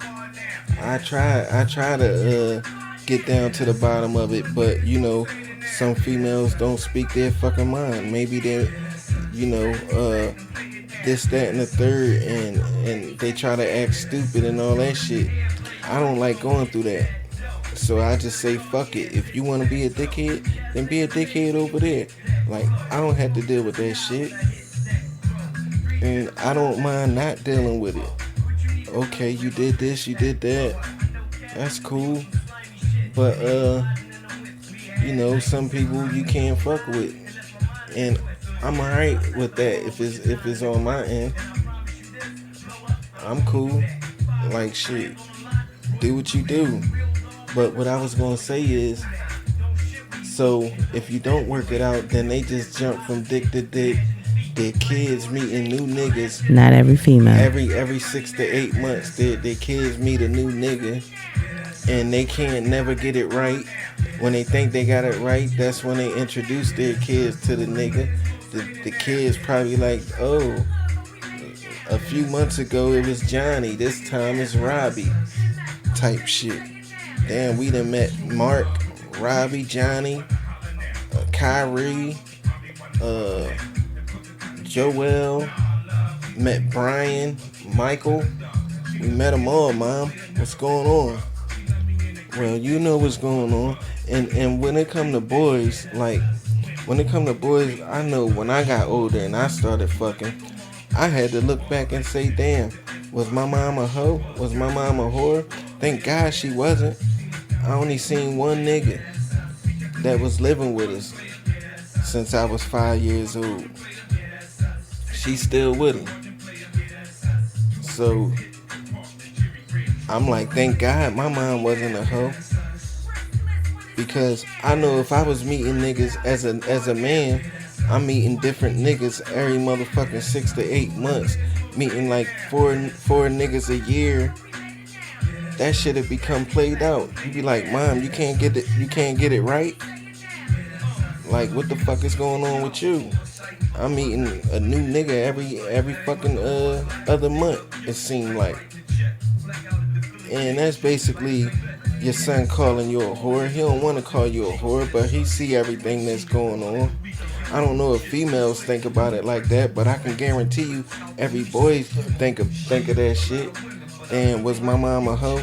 I try to get down to the bottom of it, but you know, some females don't speak their fucking mind. Maybe they're, you know, this, that, and the third, and they try to act stupid and all that shit. I don't like going through that. So I just say, fuck it. If you want to be a dickhead, then be a dickhead over there. Like, I don't have to deal with that shit. And I don't mind not dealing with it. Okay, you did this, you did that. That's cool. But, you know, some people you can't fuck with. And I'm alright with that if it's on my end. I'm cool. Like, shit. Do what you do. But what I was gonna say is, so if you don't work it out, then they just jump from dick to dick. Their kids meeting new niggas. Not every female. Every 6 to 8 months, their kids meet a new nigga, and they can't never get it right. When they think they got it right, that's when they introduce their kids to the nigga. The kids probably like, oh, a few months ago it was Johnny, this time it's Robbie, type shit. Damn, we done met Mark, Robbie, Johnny, Kyrie, Joel, met Brian, Michael. We met them all, Mom. What's going on? Well, you know what's going on. And when it come to boys, like, I know when I got older and I started fucking, I had to look back and say, damn, was my mom a hoe? Was my mom a whore? Thank God she wasn't. I only seen one nigga that was living with us since I was 5 years old. She's still with him. So I'm like, thank God my mom wasn't a hoe. Because I know if I was meeting niggas as a man, I'm meeting different niggas every motherfucking 6 to 8 months. Meeting like four niggas a year. That shit have become played out. You be like, Mom, you can't get it right? Like, what the fuck is going on with you? I'm meeting a new nigga every fucking other month, it seemed like. And that's basically your son calling you a whore. He don't want to call you a whore, but he see everything that's going on. I don't know if females think about it like that, but I can guarantee you every boy think of that shit. And was my mom a hoe?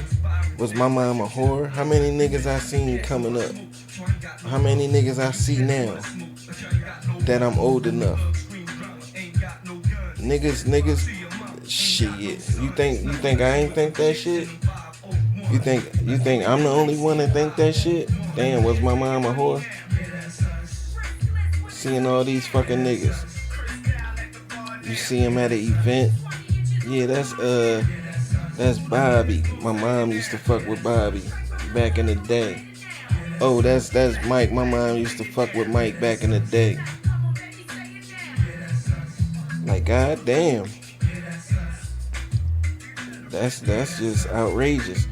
Was my mom a whore? How many niggas I seen coming up? How many niggas I see now that I'm old enough? Niggas, shit. You think I ain't think that shit? You think I'm the only one that think that shit? Damn, was my mom a whore? Seeing all these fucking niggas. You see him at an event. Yeah, that's Bobby. My mom used to fuck with Bobby back in the day. Oh, that's Mike. My mom used to fuck with Mike back in the day. Like, goddamn. That's just outrageous.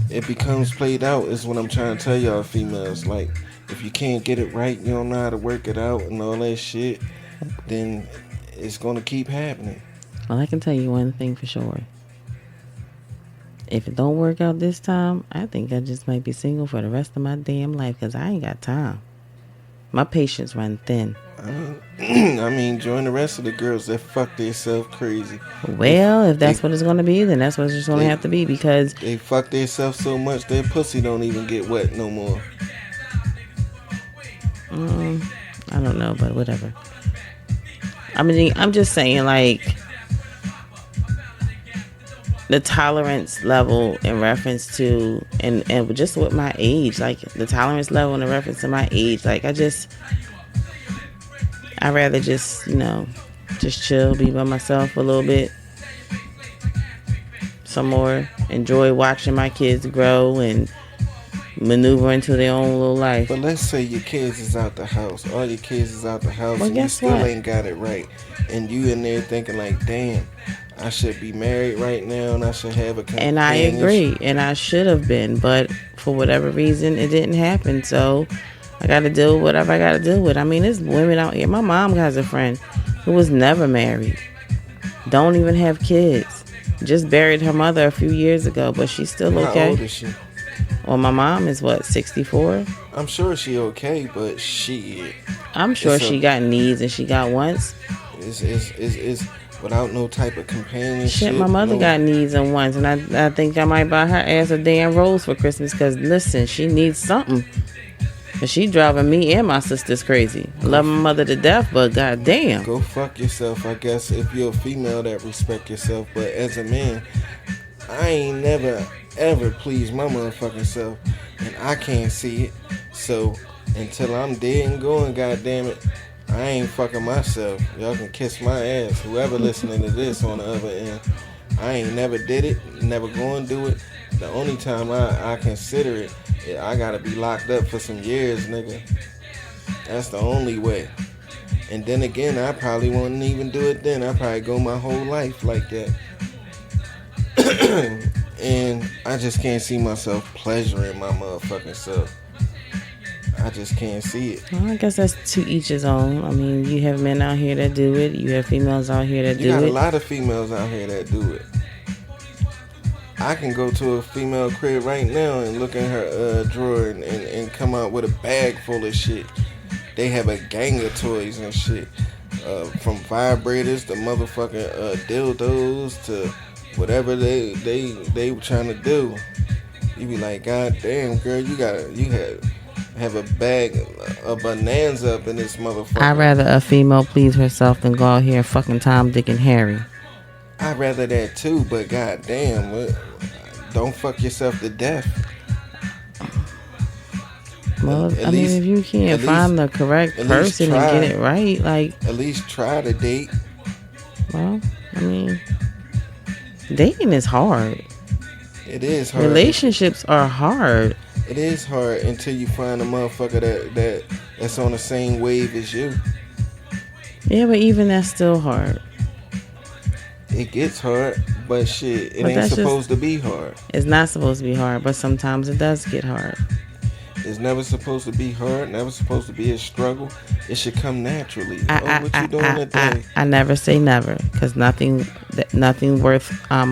It becomes played out is what I'm trying to tell y'all females. Like, if you can't get it right, you don't know how to work it out and all that shit, then it's gonna keep happening. Well, I can tell you one thing for sure. If it don't work out this time, I think I just might be single for the rest of my damn life because I ain't got time. My patience run thin. I mean, join the rest of the girls that fuck themselves crazy. Well, if that's what it's going to be, then that's what it's going to have to be because they fuck themselves so much their pussy don't even get wet no more. I don't know, but whatever. I mean, I'm just saying, like, the tolerance level in reference to, and just with my age, like, the tolerance level in reference to my age, like, I'd rather just, just chill, be by myself a little bit, some more, enjoy watching my kids grow and maneuver into their own little life. But let's say your kids is out the house. All your kids is out the house, well, and you still ain't got it right. And you in there thinking like, damn, I should be married right now, and I should have a companion. And I agree, and I should have been, but for whatever reason, it didn't happen. So I got to deal with whatever I got to deal with. I mean, there's women out here. My mom has a friend who was never married, don't even have kids, just buried her mother a few years ago, but she's still okay. How old is she? Well, my mom is what, 64? I'm sure she okay, but I'm sure she got needs and she got wants. It's without no type of companionship. Shit, my mother got needs and wants, and I think I might buy her ass a damn rose for Christmas, because listen, she needs something. But she driving me and my sisters crazy. Love my mother to death, but goddamn. Go fuck yourself, I guess, if you're a female that respect yourself. But as a man, I ain't never ever pleased my motherfucking self, and I can't see it. So until I'm dead and going, goddamn it, I ain't fucking myself. Y'all can kiss my ass, whoever listening to this on the other end. I ain't never did it, never going to do it. The only time I consider it, I gotta be locked up for some years, nigga. That's the only way. And then again, I probably won't even do it then. I probably go my whole life like that. And I just can't see myself pleasuring my motherfucking self. I just can't see it. Well, I guess that's to each his own. I mean, you have men out here that do it. You have females out here that do it. You got a lot of females out here that do it. I can go to a female crib right now and look in her drawer and come out with a bag full of shit. They have a gang of toys and shit. From vibrators to motherfucking dildos to whatever they trying to do. You be like, God damn, girl, you have a bag of bonanza up in this motherfucker. I'd rather a female please herself than go out here fucking Tom, Dick, and Harry. I'd rather that too, but goddamn, don't fuck yourself to death. Well, I mean, if you can't find the correct person and get it right, like, at least try to date. Well, I mean, dating is hard. It is hard. Relationships are hard. It is hard until you find a motherfucker that's on the same wave as you. Yeah, but even that's still hard. It gets hard, but shit, it ain't supposed to be hard. It's not supposed to be hard, but sometimes it does get hard. It's never supposed to be hard, never supposed to be a struggle. It should come naturally. What you doing today? I never say never, because nothing worth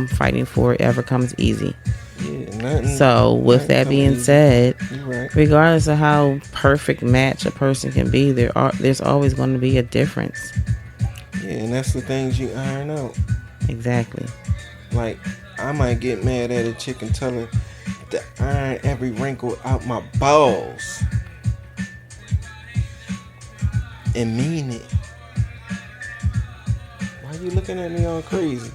fighting for ever comes easy. Yeah, nothing. So with that being said, right. Regardless of how perfect match a person can be, there's always going to be a difference. Yeah, and that's the things you iron out. Exactly. Like, I might get mad at a chick and tell her to iron every wrinkle out my balls. And mean it. Why you looking at me all crazy?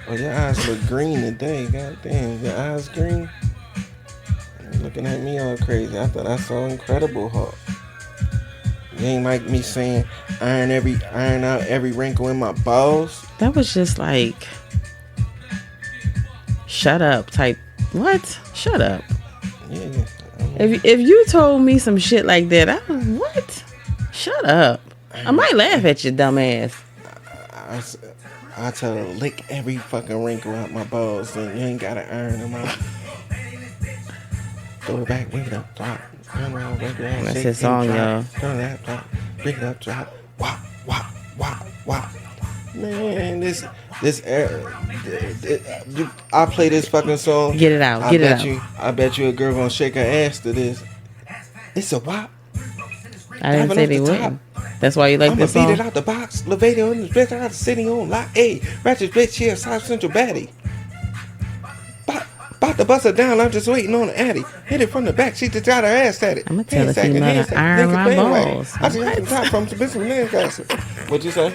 Oh, your eyes look green today. God damn, your eyes green? You're looking at me all crazy. I thought I saw Incredible Hulk. You ain't like me saying iron out every wrinkle in my balls. That was just like, shut up type. What? Shut up. Yeah. If you told me some shit like that, I was, what? Shut up. I might laugh at you, dumbass. I tell her, lick every fucking wrinkle out my balls, and you ain't gotta iron them out. Throw it back, bring it up, drop. Turn around, break it out. That's his song, y'all. Turn it up, drop. Bring it up, drop. Wop, wop, wop, wop. Man, I play this fucking song. Get it out. I bet you a girl gonna shake her ass to this. It's a wop. I didn't say they wouldn't. That's why you like this song. I'ma beat it out the box. Levator on the bitch out the city on lock A. Ratchet bitch here, South Central baddie. About to bust her down, I'm just waiting on the addy. Hit it from the back, she just got her ass at it. I'm gonna tell a female to iron my balls. I just got the top from some business man. What'd you say?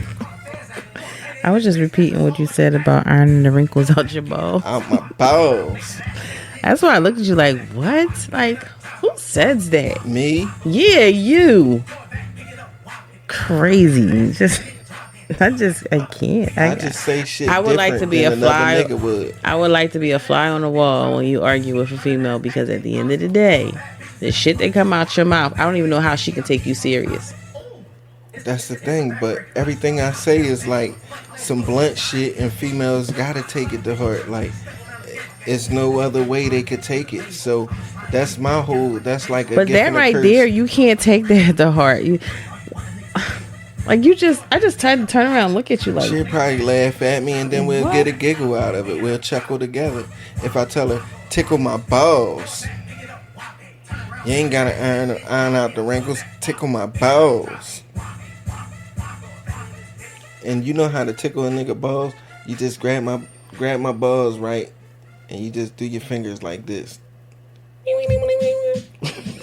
I was just repeating what you said about ironing the wrinkles out your balls. Out my balls. That's why I looked at you like, what? Like, who says that? Me? Yeah, you. Crazy. I can't. I just say shit. I would like to be a fly. Would. I would like to be a fly on the wall when you argue with a female, because at the end of the day, the shit that come out your mouth, I don't even know how she can take you serious. That's the thing. But everything I say is like some blunt shit, and females gotta take it to heart. Like, it's no other way they could take it. So that's my whole. That's like a But gift that and a right curse. there, you can't take that to heart. Like I just tried to turn around and look at you like, She'll probably laugh at me, and then we'll What? get a giggle out of it. We'll chuckle together. If I tell her, tickle my balls, you ain't gotta iron out the wrinkles. Tickle my balls. And you know how to tickle a nigga balls? You just grab my balls, right, and you just do your fingers like this.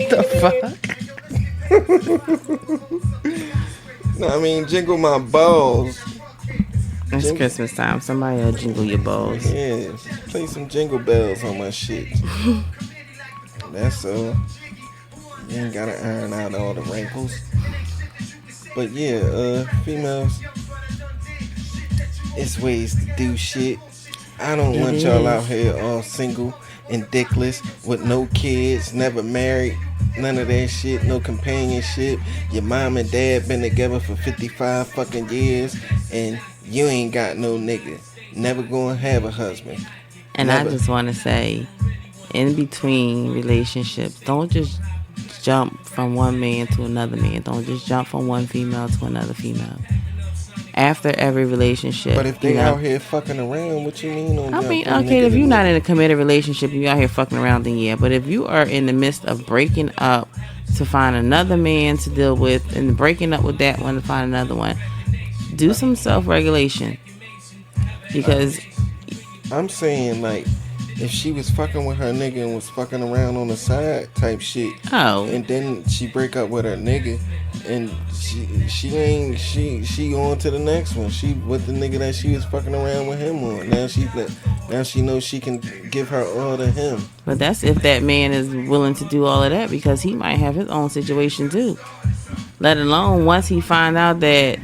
the fuck? No, I mean, jingle my balls. It's Christmas time. Somebody will jingle your balls. Yeah, play some jingle bells on my shit. That's all. You ain't gotta iron out all the wrinkles. But yeah, females, it's ways to do shit. I don't want y'all out here all single and dickless with no kids, never married, none of that shit, no companionship. Your mom and dad been together for 55 fucking years and you ain't got no nigga. Never gonna have a husband. And Never. I just want to say, in between relationships, don't just jump from one man to another man. Don't just jump from one female to another female. After every relationship. But if they out here fucking around, what you mean? Okay, if you're not in a committed relationship and you're out here fucking around, then yeah. But if you are in the midst of breaking up to find another man to deal with and breaking up with that one to find another one, do some self-regulation. Because I'm saying, like, if she was fucking with her nigga and was fucking around on the side type shit, and then she break up with her nigga, and she on to the next one. She with the nigga that she was fucking around with him on. Now she knows she can give her all to him. But that's if that man is willing to do all of that, because he might have his own situation too. Let alone once he find out that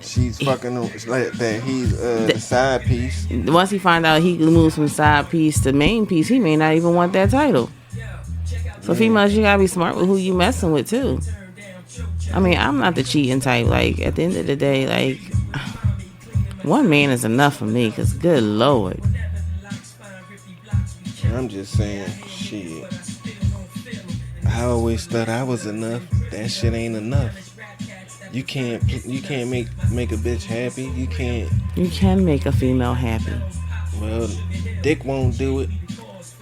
she's fucking like that, he's the side piece. Once he find out he moves from side piece to main piece, he may not even want that title. So females, you gotta be smart with who you messing with too. I mean, I'm not the cheating type. Like, at the end of the day, like, one man is enough for me, because good Lord. I'm just saying, shit. I always thought I was enough. That shit ain't enough. You can't make a bitch happy. You can make a female happy. Well, dick won't do it.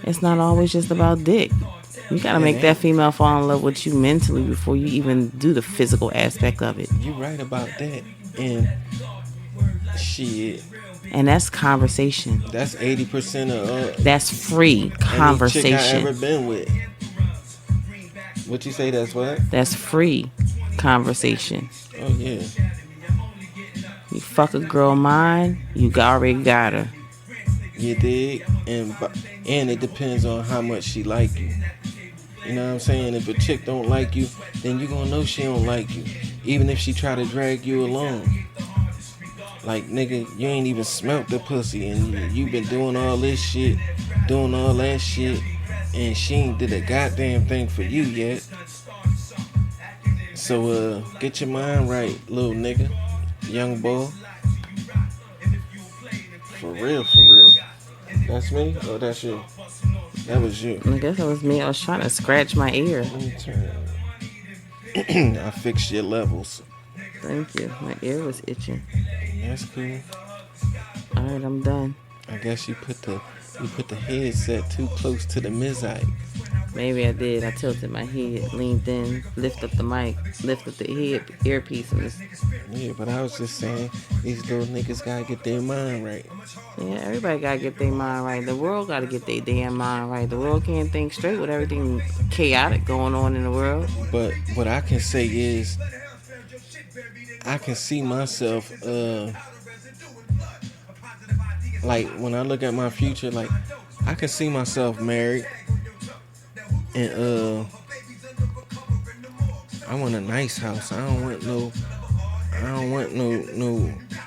It's not always just about dick. You gotta make that female fall in love with you mentally before you even do the physical aspect of it. You right about that. And shit. And that's conversation. That's 80% of that's free conversation. Any chick I ever been with. What you say? That's what? That's free conversation. Oh yeah. You fuck a girl mind, you already got her. You dig? And it depends on how much she like you. You know what I'm saying? If a chick don't like you, then you gonna know she don't like you. Even if she try to drag you along. Like, nigga, you ain't even smelt the pussy and you been doing all this shit, doing all that shit, and she ain't did a goddamn thing for you yet. So, get your mind right, little nigga, young boy. For real, for real. That's me? Oh, that's you. That was you. I guess that was me. I was trying to scratch my ear. Let me turn. I fixed your levels. Thank you. My ear was itching. That's cool. Alright, I'm done. I guess you put the headset too close to the mizite. Maybe I did. I tilted my head, leaned in, lift up the mic, lift up the earpiece. Yeah, but I was just saying, these little niggas gotta get their mind right. Yeah, everybody gotta get their mind right. The world gotta get their damn mind right. The world can't think straight with everything chaotic going on in the world. But what I can say is, I can see myself, like, when I look at my future, like, I can see myself married. And I want a nice house. I don't want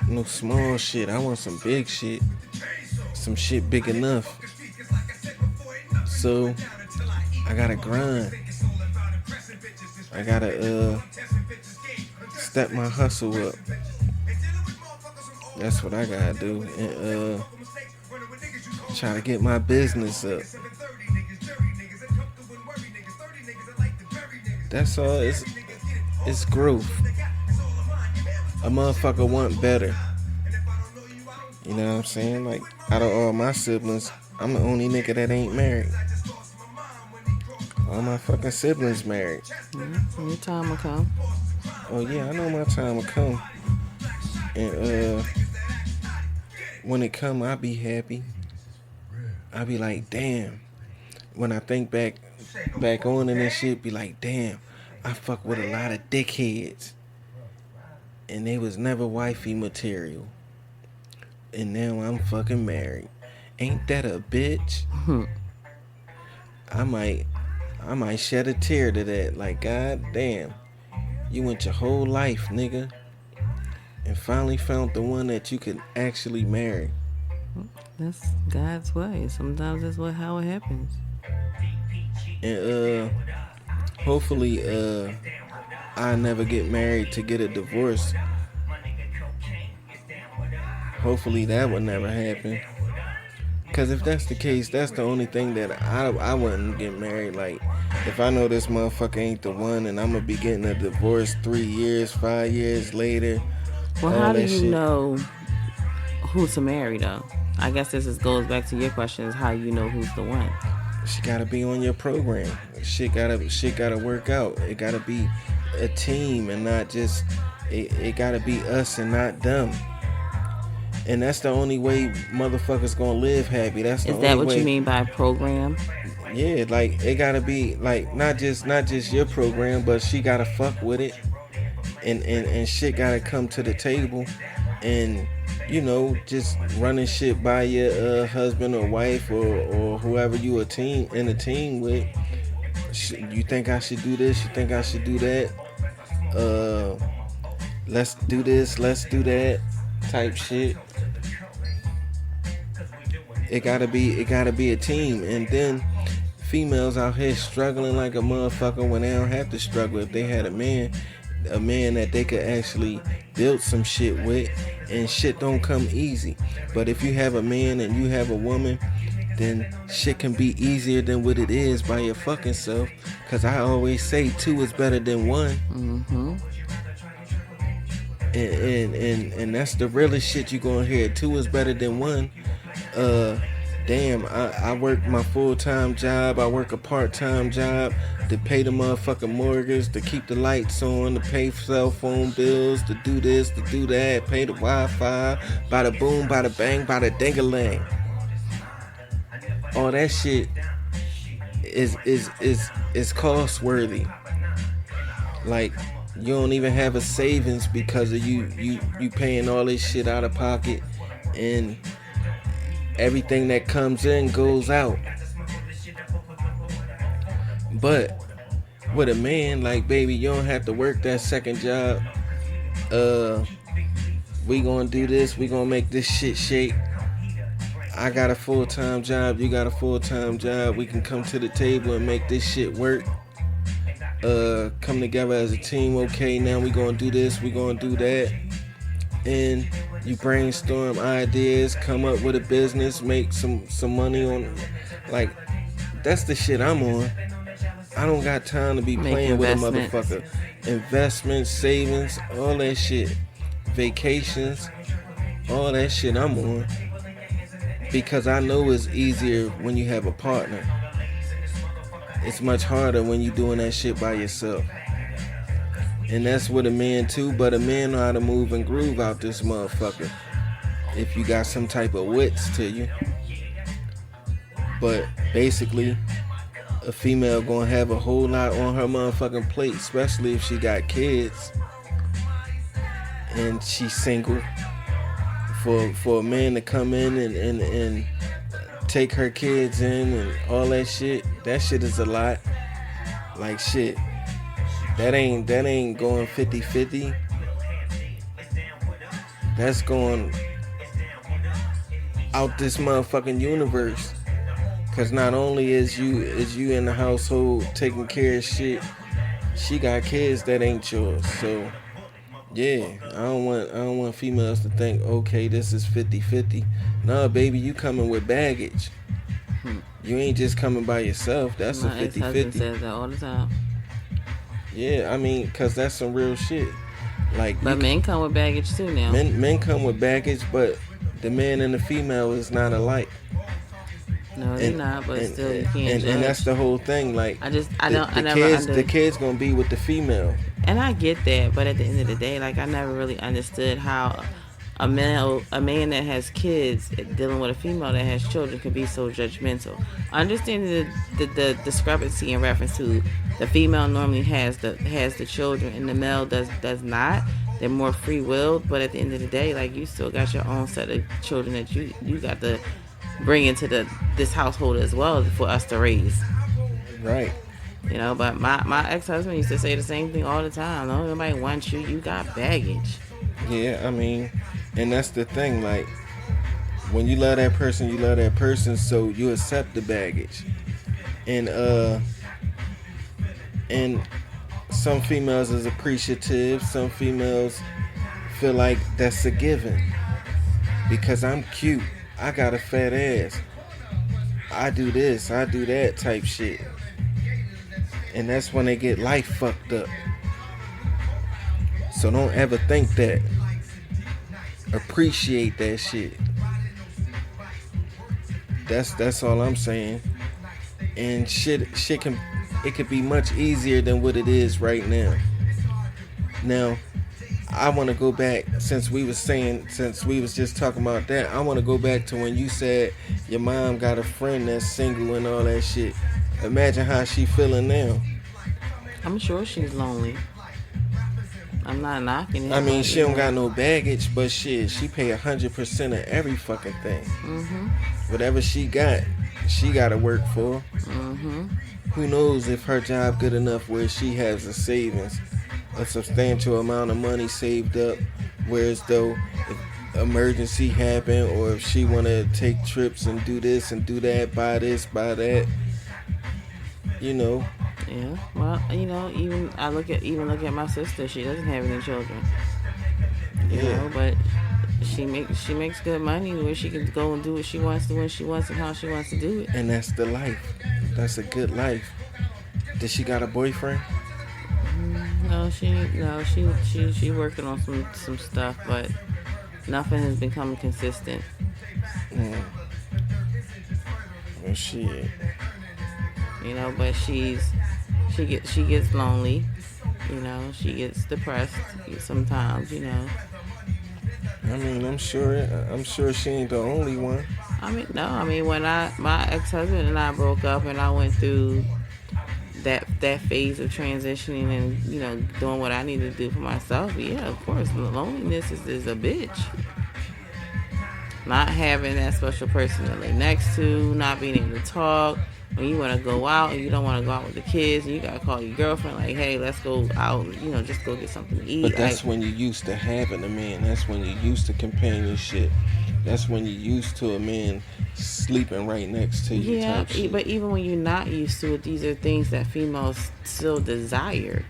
no small shit. I want some big shit. Some shit big enough. So I gotta grind. I gotta step my hustle up. That's what I gotta do, and try to get my business up. That's all. It's growth. A motherfucker want better. You know what I'm saying? Like, out of all my siblings, I'm the only nigga that ain't married. All my fucking siblings married. Your time will come. Oh yeah, I know my time will come. And when it come, I'll be happy. I'll be like, damn. When I think back on and that shit, be like, damn, I fuck with a lot of dickheads. And they was never wifey material. And now I'm fucking married. Ain't that a bitch? I might shed a tear to that. Like, god damn. You went your whole life, nigga, and finally found the one that you could actually marry. That's God's way. Sometimes that's how it happens. And hopefully I never get married to get a divorce. Hopefully that would never happen. Cause if that's the case, that's the only thing that I wouldn't get married. Like, if I know this motherfucker ain't the one and I'm gonna be getting a divorce 3 years, 5 years later. Well, how do you know who to marry though? I guess goes back to your question, is how you know who's the one. She gotta be on your program. Shit gotta work out. It gotta be a team and not just it gotta be us and not them. And that's the only way motherfuckers gonna live happy. That's the only way. Is that what you mean by program? Yeah, like it gotta be like not just your program, but she gotta fuck with it, and shit gotta come to the table, and you know, just running shit by your husband or wife or whoever you in a team with. You think I should do this? You think I should do that? Let's do this. Let's do that. Type shit. It gotta be a team, and then females out here struggling like a motherfucker when they don't have to struggle. If they had a man that they could actually build some shit with, and shit don't come easy. But if you have a man and you have a woman, then shit can be easier than what it is by your fucking self. Cause I always say 2 is better than 1. Mm-hmm. And that's the realest shit you gonna hear. 2 is better than 1. Damn, I work my full-time job, I work a part-time job to pay the motherfucking mortgage, to keep the lights on, to pay cell phone bills, to do this, to do that, pay the Wi-Fi, bada boom, bada bang, bada ding-a-lang. All that shit is cost-worthy. Like, you don't even have a savings because of you paying all this shit out of pocket, and everything that comes in goes out. But with a man, like, baby, you don't have to work that second job. We gonna do this, we gonna make this shit shake. I got a full-time job, you got a full-time job. We can come to the table and make this shit work. Come together as a team. Okay, now we gonna do this, we gonna do that. And you brainstorm ideas, come up with a business, make some money on. Like, that's the shit I'm on. I don't got time to be playing with a motherfucker. Investments, savings, all that shit. Vacations, all that shit I'm on. Because I know it's easier when you have a partner. It's much harder when you doing that shit by yourself. And that's with a man too, but a man know how to move and groove out this motherfucker. If you got some type of wits to you. But basically, a female gonna have a whole lot on her motherfucking plate, especially if she got kids and she's single. For a man to come in and take her kids in and all that shit is a lot. Like, shit. That ain't going 50-50. That's going out this motherfucking universe. Cause not only is you in the household taking care of shit, she got kids that ain't yours. So yeah, I don't want females to think, okay, this is 50-50. Nah, baby, you coming with baggage. You ain't just coming by yourself. That's a My ex-husband 50-50. says that all the time. Yeah, I mean, cause that's some real shit. Like, But men come with baggage too now. men come with baggage, but the man and the female is not alike. No, they're not. But still, you can't judge. And that's the whole thing. Like, I never the kids gonna be with the female. And I get that, but at the end of the day, like, I never really understood how a man that has kids dealing with a female that has children can be so judgmental. Understanding the discrepancy in reference to the female normally has the children and the male does not. They're more free willed, but at the end of the day, like, you still got your own set of children that you got to bring into this household as well for us to raise. Right. You know, but my ex-husband used to say the same thing all the time. No, nobody wants you. You got baggage. Yeah, I mean, and that's the thing. Like, when you love that person, you love that person, so you accept the baggage. And some females is appreciative. Some females feel like that's a given. Because I'm cute. I got a fat ass. I do this, I do that type shit. And that's when they get life fucked up. So don't ever think that. Appreciate that shit. That's all I'm saying. And shit it could be much easier than what it is right now. Now, I want to go back, since we was just talking about that, I want to go back to when you said your mom got a friend that's single and all that shit. Imagine how she feeling now. I'm sure she's lonely. I'm not knocking it. I mean, she don't got no baggage, but shit, she pay 100% of every fucking thing. Mm-hmm. Whatever she got to work for. Mm-hmm. Who knows if her job good enough where she has a savings, a substantial amount of money saved up, whereas though if emergency happen, or if she want to take trips and do this and do that, buy this, buy that, you know. Yeah, well, you know, even look at my sister. She doesn't have any children. You know, but she makes good money where she can go and do what she wants to when she wants and how she wants to do it. And that's the life. That's a good life. Does she got a boyfriend? No, she working on some stuff, but nothing has become consistent. Well, shit. You know, but she gets lonely. You know, she gets depressed sometimes. You know. I mean, I'm sure she ain't the only one. I mean, when my ex-husband and I broke up, and I went through that phase of transitioning and, you know, doing what I needed to do for myself, yeah, of course, loneliness is a bitch. Not having that special person to lay next to, not being able to talk. When you want to go out and you don't want to go out with the kids, and you got to call your girlfriend like, hey, let's go out, you know, just go get something to eat. But that's when you're used to having a man. That's when you're used to companionship. That's when you're used to a man sleeping right next to you. Yeah, but even when you're not used to it, these are things that females still desire.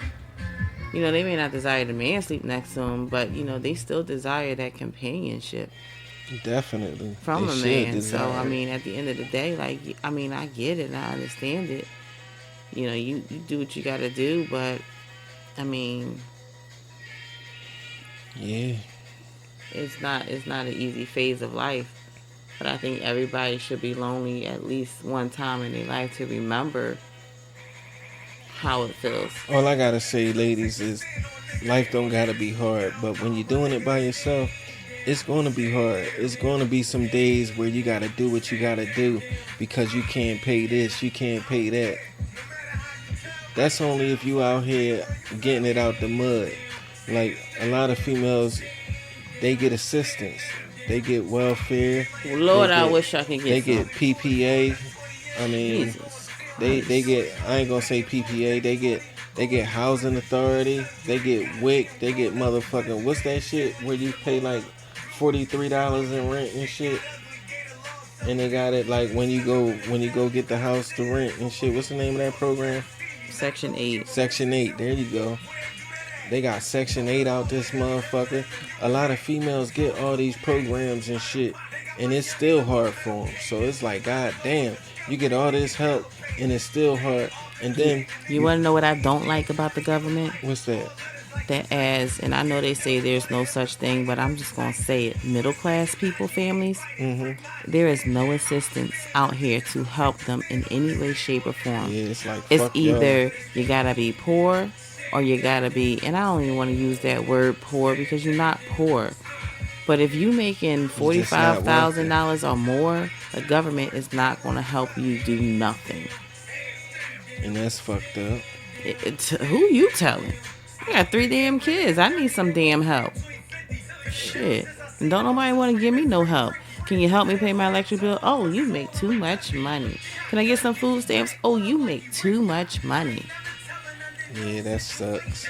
You know, they may not desire the man sleep next to them, but, you know, they still desire that companionship. Definitely. From a man. So, I mean, at the end of the day, like, I mean, I get it and I understand it. You know, you do what you got to do, but, I mean... Yeah. It's not an easy phase of life. But I think everybody should be lonely at least one time in their life to remember how it feels. All I gotta say, ladies, is life don't gotta be hard. But when you're doing it by yourself, it's gonna be hard. It's gonna be some days where you gotta do what you gotta do because you can't pay this, you can't pay that. That's only if you out here getting it out the mud. Like, a lot of females, they get assistance. They get welfare. Lord, I wish I could get They get PPA. I mean, they get, I ain't gonna say PPA, they get housing authority, they get WIC, they get motherfucking, what's that shit where you pay like $43 in rent and shit? And they got it like when you go get the house to rent and shit. What's the name of that program? Section 8. Section 8, there you go. They got Section 8 out this motherfucker. A lot of females get all these programs and shit, and it's still hard for them. So it's like, god damn, you get all this help, and it's still hard. And then... You want to know what I don't like about the government? What's that? That and I know they say there's no such thing, but I'm just going to say it. Middle class people, families, there is no assistance out here to help them in any way, shape, or form. Yeah, it's like, it's fuck either y'all. You got to be poor or you got to be, and I don't even want to use that word poor because you're not poor. But if you making $45,000 or more, the government is not going to help you do nothing. And that's fucked up. Who you telling? I got 3 damn kids. I need some damn help. Shit. And don't nobody want to give me no help. Can you help me pay my electric bill? Oh, you make too much money. Can I get some food stamps? Oh, you make too much money. Yeah, that sucks.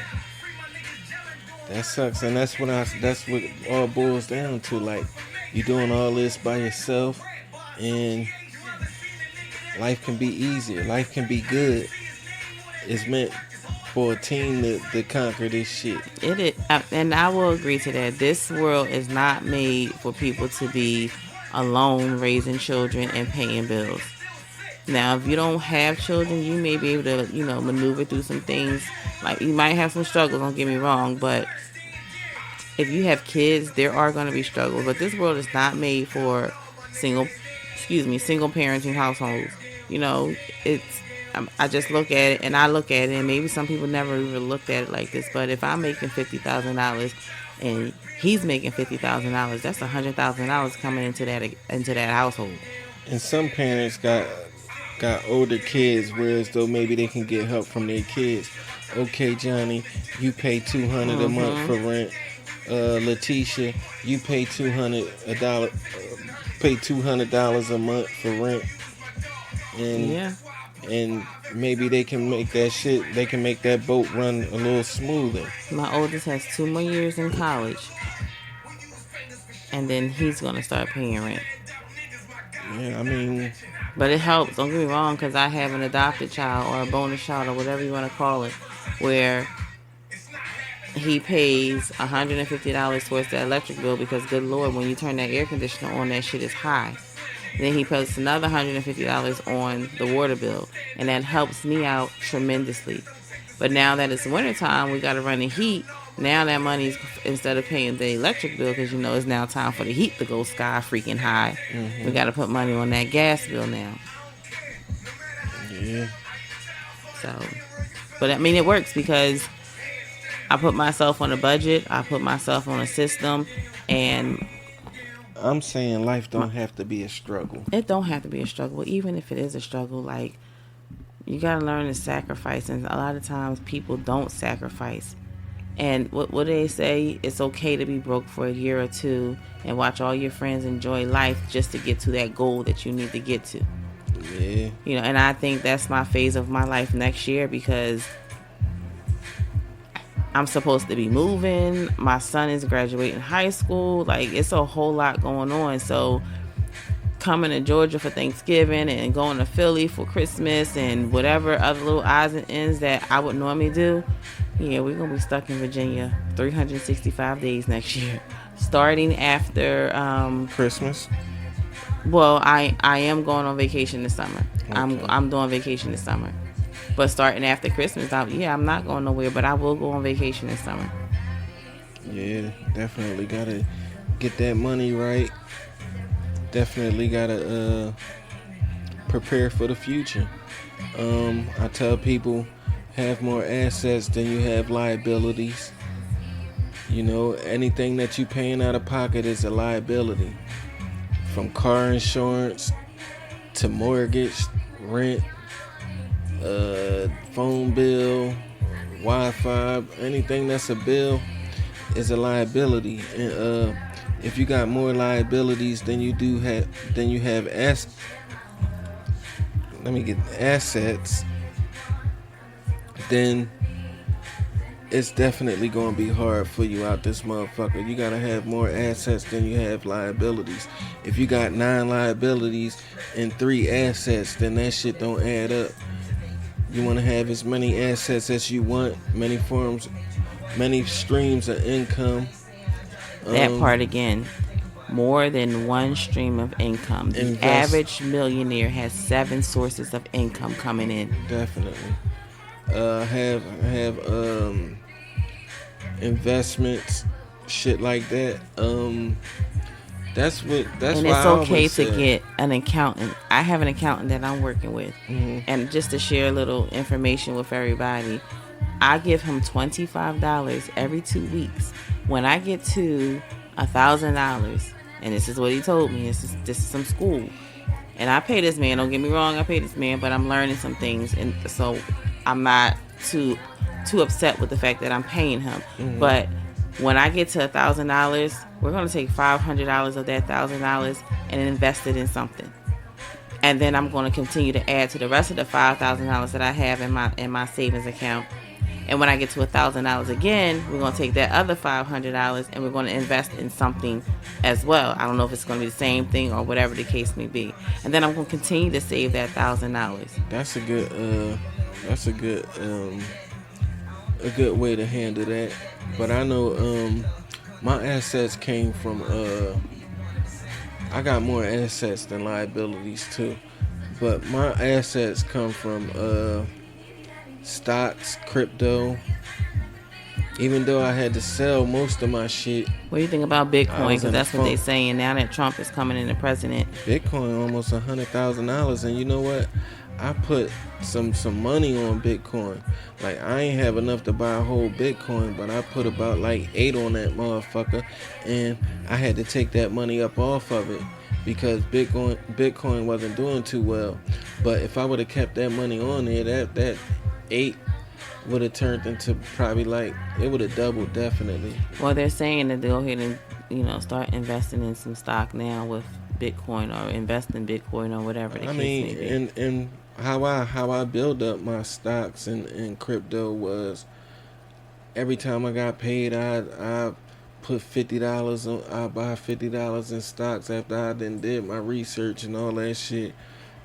That sucks, and that's what it all boils down to. Like, you doing all this by yourself, and life can be easier. Life can be good. It's meant for a team to conquer this shit. It is, and I will agree to that. This world is not made for people to be alone raising children and paying bills. Now, if you don't have children, you may be able to, maneuver through some things. Like, you might have some struggles, don't get me wrong, but if you have kids, there are going to be struggles. But this world is not made for single parenting households. I just look at it, and and maybe some people never even looked at it like this, but if I'm making $50,000 and he's making $50,000, that's $100,000 coming into that household. And some parents got older kids, whereas though maybe they can get help from their kids. Okay, Johnny, you pay $200 a month for rent. Letitia, you pay $200 a month for rent. And maybe they can make that boat run a little smoother. My oldest has 2 more years in college, and then he's gonna start paying rent. Yeah, I mean, but it helps. Don't get me wrong, because I have an adopted child or a bonus child or whatever you want to call it, where he pays $150 towards the electric bill because, good Lord, when you turn that air conditioner on, that shit is high. And then he puts another $150 on the water bill, and that helps me out tremendously. But now that it's wintertime, we got to run the heat. Now that money's, instead of paying the electric bill, because it's now time for the heat to go sky freaking high, we got to put money on that gas bill now. Yeah. So, but I mean, it works because I put myself on a budget, I put myself on a system, and I'm saying life don't have to be a struggle. It don't have to be a struggle. Even if it is a struggle, like, you got to learn to sacrifice, and a lot of times people don't sacrifice. And what they say, it's okay to be broke for a year or two and watch all your friends enjoy life just to get to that goal that you need to get to. Yeah. And I think that's my phase of my life next year, because I'm supposed to be moving. My son is graduating high school. Like, it's a whole lot going on. So coming to Georgia for Thanksgiving and going to Philly for Christmas and whatever other little odds and ends that I would normally do, yeah, we're going to be stuck in Virginia 365 days next year. Starting after Christmas. Well, I am going on vacation this summer. Okay. I'm doing vacation this summer. But starting after Christmas, I'm not going nowhere, but I will go on vacation this summer. Yeah, definitely got to get that money right. Definitely got to prepare for the future. I tell people, have more assets than you have liabilities. Anything that you paying out of pocket is a liability. From car insurance to mortgage, rent, phone bill, Wi-Fi, anything that's a bill is a liability. And if you got more liabilities than you have assets, then it's definitely going to be hard for you out this motherfucker. You got to have more assets than you have liabilities. If you got 9 liabilities and 3 assets, then that shit don't add up. You want to have as many assets as you want, many forms, many streams of income. That part again. More than one stream of income. The average millionaire has 7 sources of income coming in. Definitely. Have investments, shit like that. That's and why it's okay to get an accountant. I have an accountant that I'm working with, and just to share a little information with everybody, I give him $25 every 2 weeks. When I get to $1,000, and this is what he told me, this is some school, and I pay this man. Don't get me wrong, I pay this man, but I'm learning some things, and so I'm not too upset with the fact that I'm paying him. But when I get to $1,000, we're going to take $500 of that $1,000 and invest it in something. And then I'm going to continue to add to the rest of the $5,000 that I have in my savings account. And when I get to $1,000 again, we're going to take that other $500 and we're going to invest in something as well. I don't know if it's going to be the same thing or whatever the case may be. And then I'm going to continue to save that $1,000. That's a good way to handle that. But I know my assets came from I got more assets than liabilities too. But my assets come from stocks, crypto. Even though I had to sell most of my shit. What do you think about Bitcoin? Because that's what they're saying now that Trump is coming in the president. Bitcoin almost $100,000, and you know what? I put some money on Bitcoin. Like, I ain't have enough to buy a whole Bitcoin, but I put about like 8 on that motherfucker, and I had to take that money up off of it because Bitcoin wasn't doing too well. But if I would have kept that money on there, that 8 would have turned into probably like, it would have doubled definitely. Well, they're saying that they'll go ahead and start investing in some stock now with Bitcoin, or invest in Bitcoin, or whatever the case may be. And how I build up my stocks and crypto was every time I got paid, I put $50 on. I buy $50 in stocks after I then did my research and all that shit,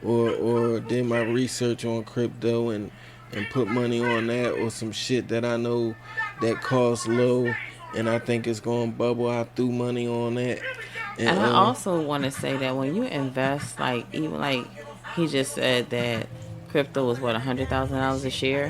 or did my research on crypto and put money on that, or some shit that I know that costs low and I think it's going to bubble. I threw money on that. And I also want to say that when you invest, like, even like he just said that crypto is what, $100,000 a share.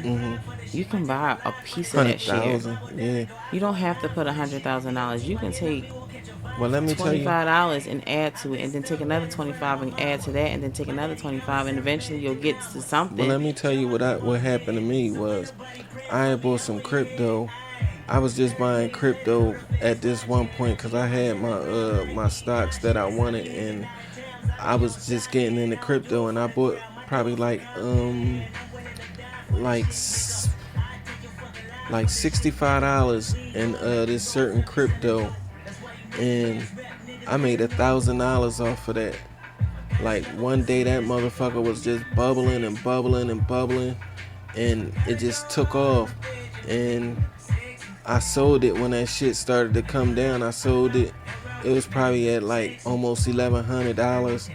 You can buy a piece of that share. Yeah. You don't have to put $100,000. You can take $25 and add to it, and then take another $25 and add to that, and then take another $25, and eventually you'll get to something. Well, let me tell you what happened to me was I had bought some crypto. I was just buying crypto at this one point because I had my stocks that I wanted, and I was just getting into crypto, and I bought probably like $65 in this certain crypto, and I made $1,000 off of that. Like, one day that motherfucker was just bubbling and bubbling and bubbling, and it just took off. And I sold it when that shit started to come down. I sold it. It was probably at like almost $1,100.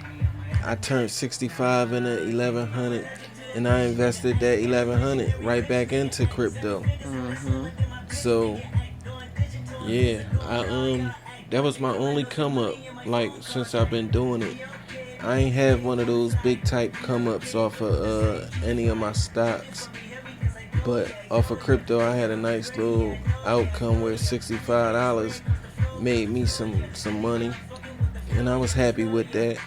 I turned 65 into $1,100, and I invested that $1,100 right back into crypto. So yeah, that was my only come up, like, since I've been doing it. I ain't have one of those big type come ups off of any of my stocks. But off of crypto, I had a nice little outcome where $65 made me some money, and I was happy with that.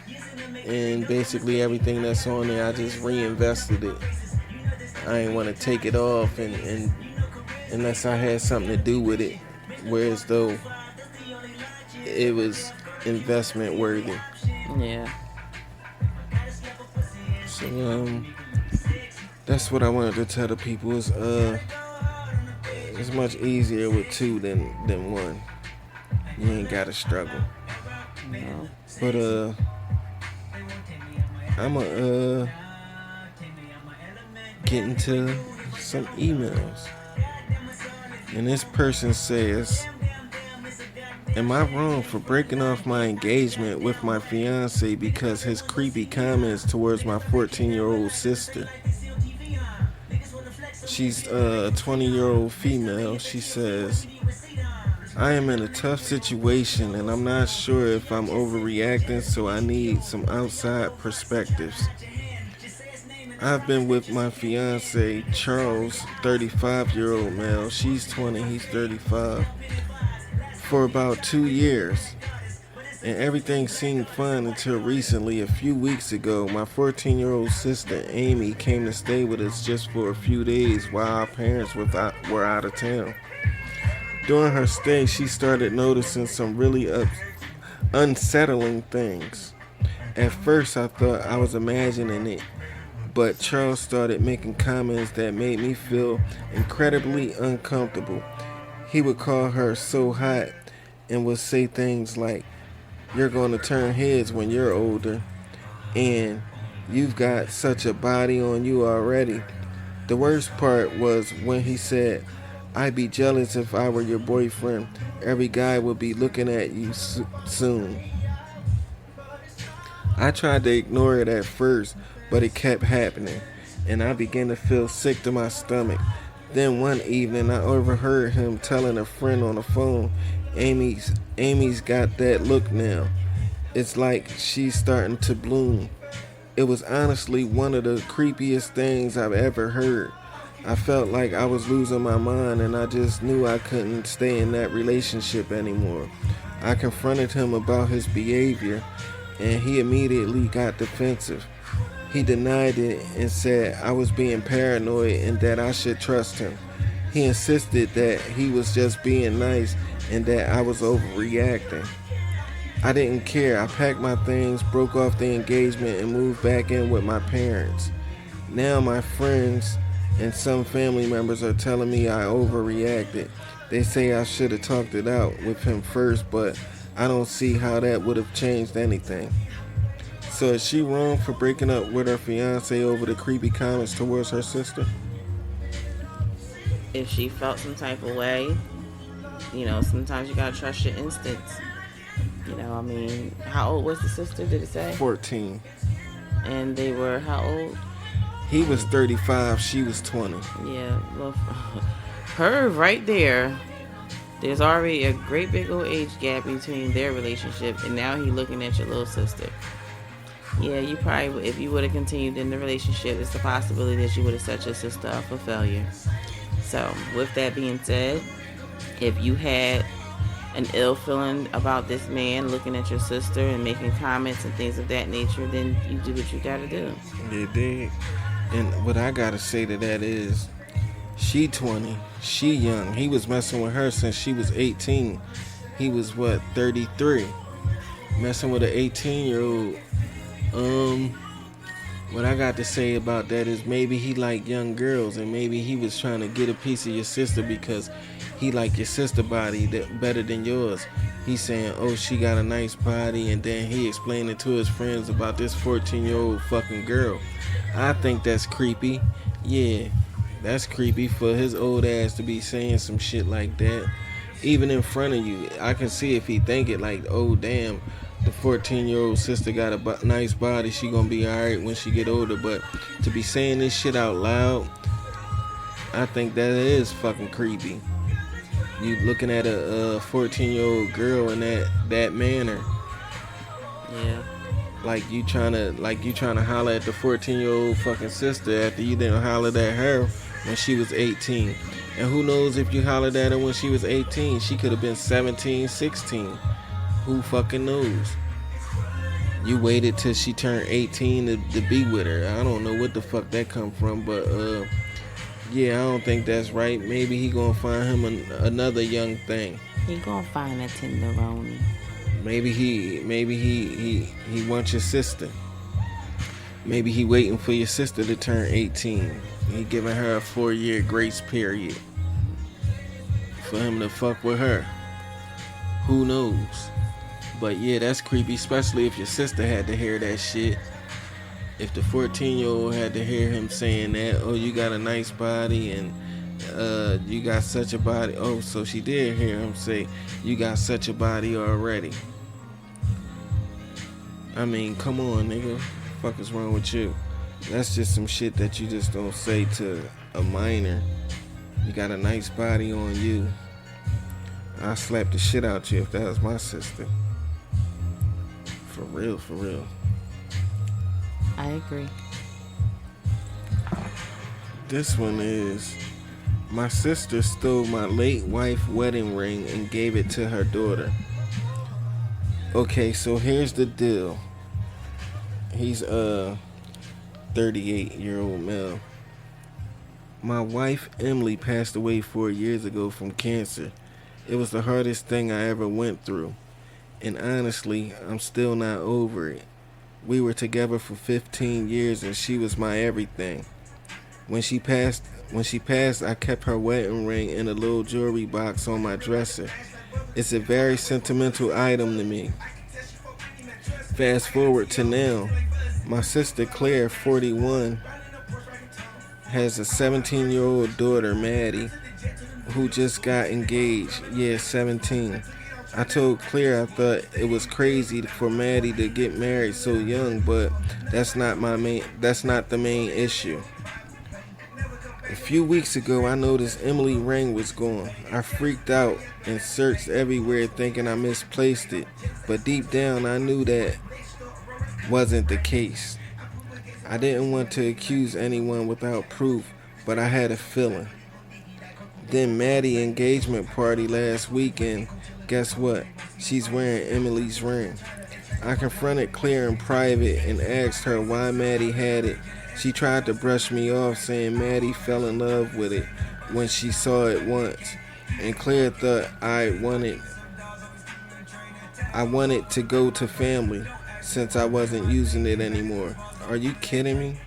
And basically everything that's on there, I just reinvested it. I ain't want to take it off, and unless I had something to do with it, whereas though it was investment worthy. Yeah. So that's what I wanted to tell the people. Is it's much easier with 2 than 1. You ain't gotta struggle. No. But I'ma get into some emails. And this person says, am I wrong for breaking off my engagement with my fiance because his creepy comments towards my 14-year-old sister? She's a 20-year-old female. She says, I am in a tough situation and I'm not sure if I'm overreacting, so I need some outside perspectives. I've been with my fiance, Charles, 35-year-old male. She's 20, he's 35, for about 2 years. And everything seemed fine until recently. A few weeks ago, my 14-year-old sister, Amy, came to stay with us just for a few days while our parents were out of town. During her stay, she started noticing some really unsettling things. At first, I thought I was imagining it, but Charles started making comments that made me feel incredibly uncomfortable. He would call her so hot and would say things like, you're going to turn heads when you're older, and you've got such a body on you already. The worst part was when he said, I'd be jealous if I were your boyfriend. Every guy would be looking at you soon. I tried to ignore it at first, but it kept happening, and I began to feel sick to my stomach. Then one evening, I overheard him telling a friend on the phone, Amy's got that look now. It's like she's starting to bloom. It was honestly one of the creepiest things I've ever heard. I felt like I was losing my mind, and I just knew I couldn't stay in that relationship anymore. I confronted him about his behavior, and he immediately got defensive. He denied it and said I was being paranoid and that I should trust him. He insisted that he was just being nice and that I was overreacting. I didn't care. I packed my things, broke off the engagement, and moved back in with my parents. Now my friends and some family members are telling me I overreacted. They say I should have talked it out with him first, but I don't see how that would have changed anything. So is she wrong for breaking up with her fiance over the creepy comments towards her sister? If she felt some type of way, sometimes you gotta trust your instincts. How old was the sister, did it say? 14. And they were how old? He was 35, she was 20. Yeah, well, her right there, there's already a great big old age gap between their relationship, and now he looking at your little sister. Yeah, you probably, if you would have continued in the relationship, it's a possibility that you would have set your sister up for failure. So, with that being said, if you had an ill feeling about this man looking at your sister and making comments and things of that nature, then you do what you gotta do. You did. And what I gotta say to that is, she 20, she young. He was messing with her since she was 18. He was 33? Messing with an 18-year-old. What I got to say about that is maybe he liked young girls, and maybe he was trying to get a piece of your sister because he liked your sister body better than yours. He's saying, oh, she got a nice body, and then he explained it to his friends about this 14-year-old fucking girl. I think that's creepy. Yeah, that's creepy for his old ass to be saying some shit like that. Even in front of you, I can see if he think it like, oh, damn, the 14-year-old sister got a nice body, she gonna be alright when she get older. But to be saying this shit out loud, I think that is fucking creepy. You looking at a 14-year-old girl in that manner. Yeah. Like you trying to holler at the 14-year-old fucking sister after you didn't holler at her when she was 18. And who knows, if you hollered at her when she was 18, she could have been 17, 16. Who fucking knows? You waited till she turned 18 to be with her. I don't know what the fuck that come from, but yeah, I don't think that's right. Maybe he gonna find him another young thing. He gonna find a tenderoni. Maybe he wants your sister. Maybe he waiting for your sister to turn 18. He giving her a 4-year grace period for him to fuck with her. Who knows? But yeah, that's creepy, especially if your sister had to hear that shit. If the 14-year-old had to hear him saying that, oh, you got a nice body and you got such a body. Oh, so she did hear him say, you got such a body already. I mean, come on, nigga. What the fuck is wrong with you? That's just some shit that you just don't say to a minor. You got a nice body on you. I slap the shit out you if that was my sister. For real, for real. I agree. This one is, my sister stole my late wife's wedding ring and gave it to her daughter. Okay, so here's the deal. He's a 38-year-old male. My wife Emily passed away 4 years ago from cancer. It was the hardest thing I ever went through. And honestly, I'm still not over it. We were together for 15 years and she was my everything. When she passed, I kept her wedding ring in a little jewelry box on my dresser. It's a very sentimental item to me. Fast forward to now. My sister Claire, 41, has a 17-year-old daughter, Maddie, who just got engaged. Yeah, 17. I told Claire I thought it was crazy for Maddie to get married so young, but that's not the main issue. A few weeks ago, I noticed Emily's ring was gone. I freaked out and searched everywhere thinking I misplaced it, but deep down I knew that wasn't the case. I didn't want to accuse anyone without proof, but I had a feeling. Then Maddie's engagement party last weekend, guess what? She's wearing Emily's ring. I confronted Claire in private and asked her why Maddie had it. She tried to brush me off, saying Maddie fell in love with it when she saw it once. And Claire thought I wanted to go to family since I wasn't using it anymore. Are you kidding me?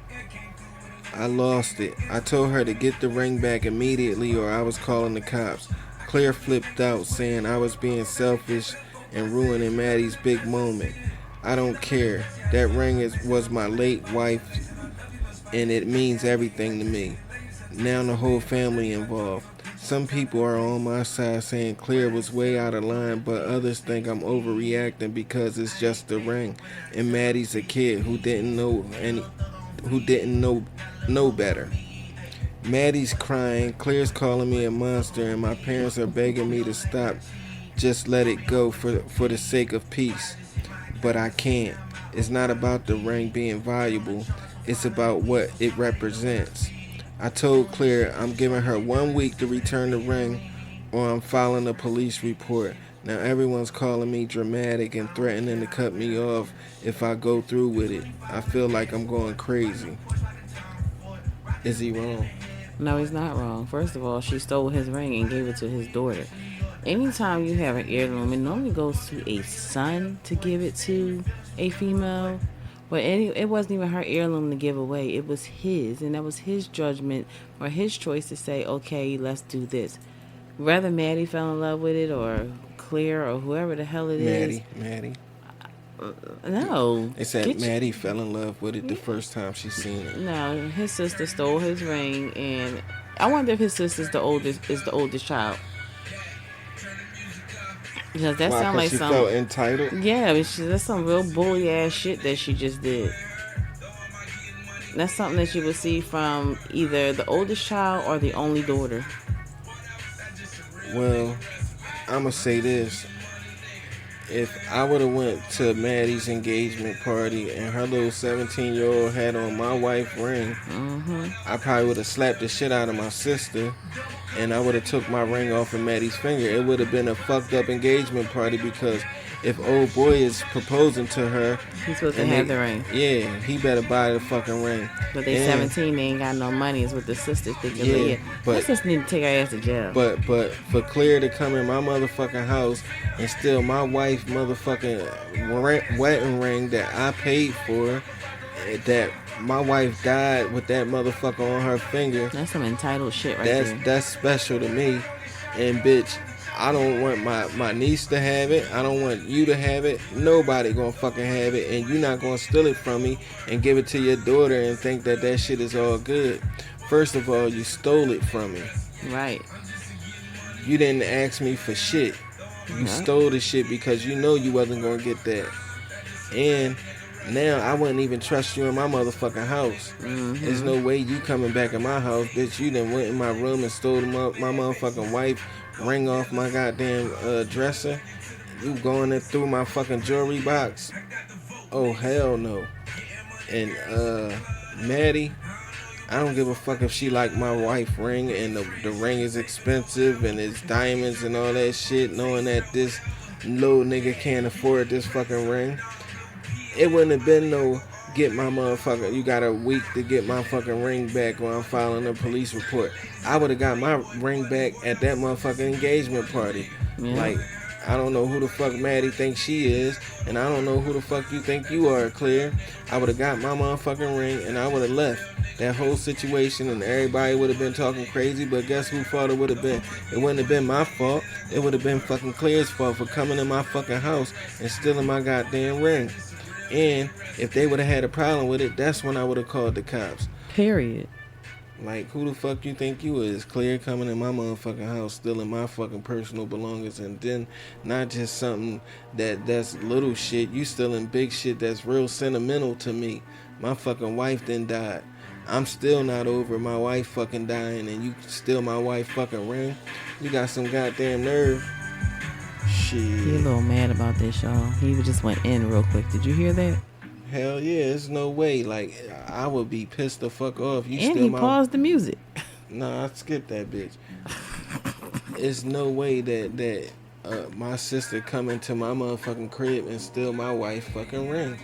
I lost it. I told her to get the ring back immediately or I was calling the cops. Claire flipped out, saying I was being selfish and ruining Maddie's big moment. I don't care. That ring was my late wife's and it means everything to me. Now the whole family involved. Some people are on my side saying Claire was way out of line, but others think I'm overreacting because it's just a ring and Maddie's a kid who didn't know better. Maddie's crying, Claire's calling me a monster, and my parents are begging me to stop. Just let it go for the sake of peace. But I can't. It's not about the ring being valuable. It's about what it represents. I told Claire I'm giving her 1 week to return the ring or I'm filing a police report. Now everyone's calling me dramatic and threatening to cut me off if I go through with it. I feel like I'm going crazy. Is he wrong? No, he's not wrong. First of all, she stole his ring and gave it to his daughter. Anytime you have an heirloom, it normally goes to a son to give it to a female. But it wasn't even her heirloom to give away. It was his, and that was his judgment or his choice to say, okay, let's do this. Whether Maddie fell in love with it or Claire or whoever the hell it is. Maddie. No. They said Maddie fell in love with it the first time she seen it. No, his sister stole his ring, and I wonder if his sister's the oldest child. Because that sounds like she felt entitled? Yeah, that's some real bully ass shit that she just did. That's something that you would see from either the oldest child or the only daughter. Well, I'ma say this. If I would have went to Maddie's engagement party and her little 17-year-old had on my wife's ring, I probably would have slapped the shit out of my sister and I would have took my ring off of Maddie's finger. It would have been a fucked up engagement party because if old boy is proposing to her, he's supposed to have the ring. Yeah, he better buy the fucking ring. But they 17, they ain't got no money. Is what the sister thinking. Yeah, but sister need to take her ass to jail. But for Claire to come in my motherfucking house and steal my wife's motherfucking wedding ring that I paid for, that my wife died with that motherfucker on her finger. That's some entitled shit right there. That's special to me. And bitch, I don't want my niece to have it. I don't want you to have it. Nobody gonna fucking have it. And you're not gonna steal it from me and give it to your daughter and think that shit is all good. First of all, you stole it from me. Right. You didn't ask me for shit. You stole the shit because you know you wasn't gonna get that. And Now I wouldn't even trust you in my motherfucking house. There's no way you coming back in my house, bitch. You done went in my room and stole my motherfucking wife ring off my goddamn dresser. You going in through my fucking jewelry box. Oh hell no. And Maddie, I don't give a fuck if she like my wife ring and the ring is expensive and it's diamonds and all that shit, knowing that this little nigga can't afford this fucking ring. It wouldn't have been no get my motherfucker, you got a week to get my fucking ring back while I'm filing a police report. I would have got my ring back at that motherfucking engagement party. Yeah. Like, I don't know who the fuck Maddie thinks she is, and I don't know who the fuck you think you are, Clear. I would have got my motherfucking ring, and I would have left that whole situation, and everybody would have been talking crazy, but guess whose fault it would have been? It wouldn't have been my fault. It would have been fucking Clear's fault for coming in my fucking house and stealing my goddamn ring. And if they would have had a problem with it, that's when I would have called the cops. Period. Like, who the fuck you think you is? Clear coming in my motherfucking house, stealing my fucking personal belongings, and then not just something that's little shit. You stealing big shit that's real sentimental to me. My fucking wife then died. I'm still not over my wife fucking dying, and you steal my wife fucking ring? You got some goddamn nerve. Shit. He a little mad about this, y'all. He just went in real quick. Did you hear that? Hell yeah, there's no way. Like, I would be pissed the fuck off. You And steal he my... paused the music. Nah, I skipped that bitch. There's no way that my sister come into my motherfucking crib and steal my wife fucking ring.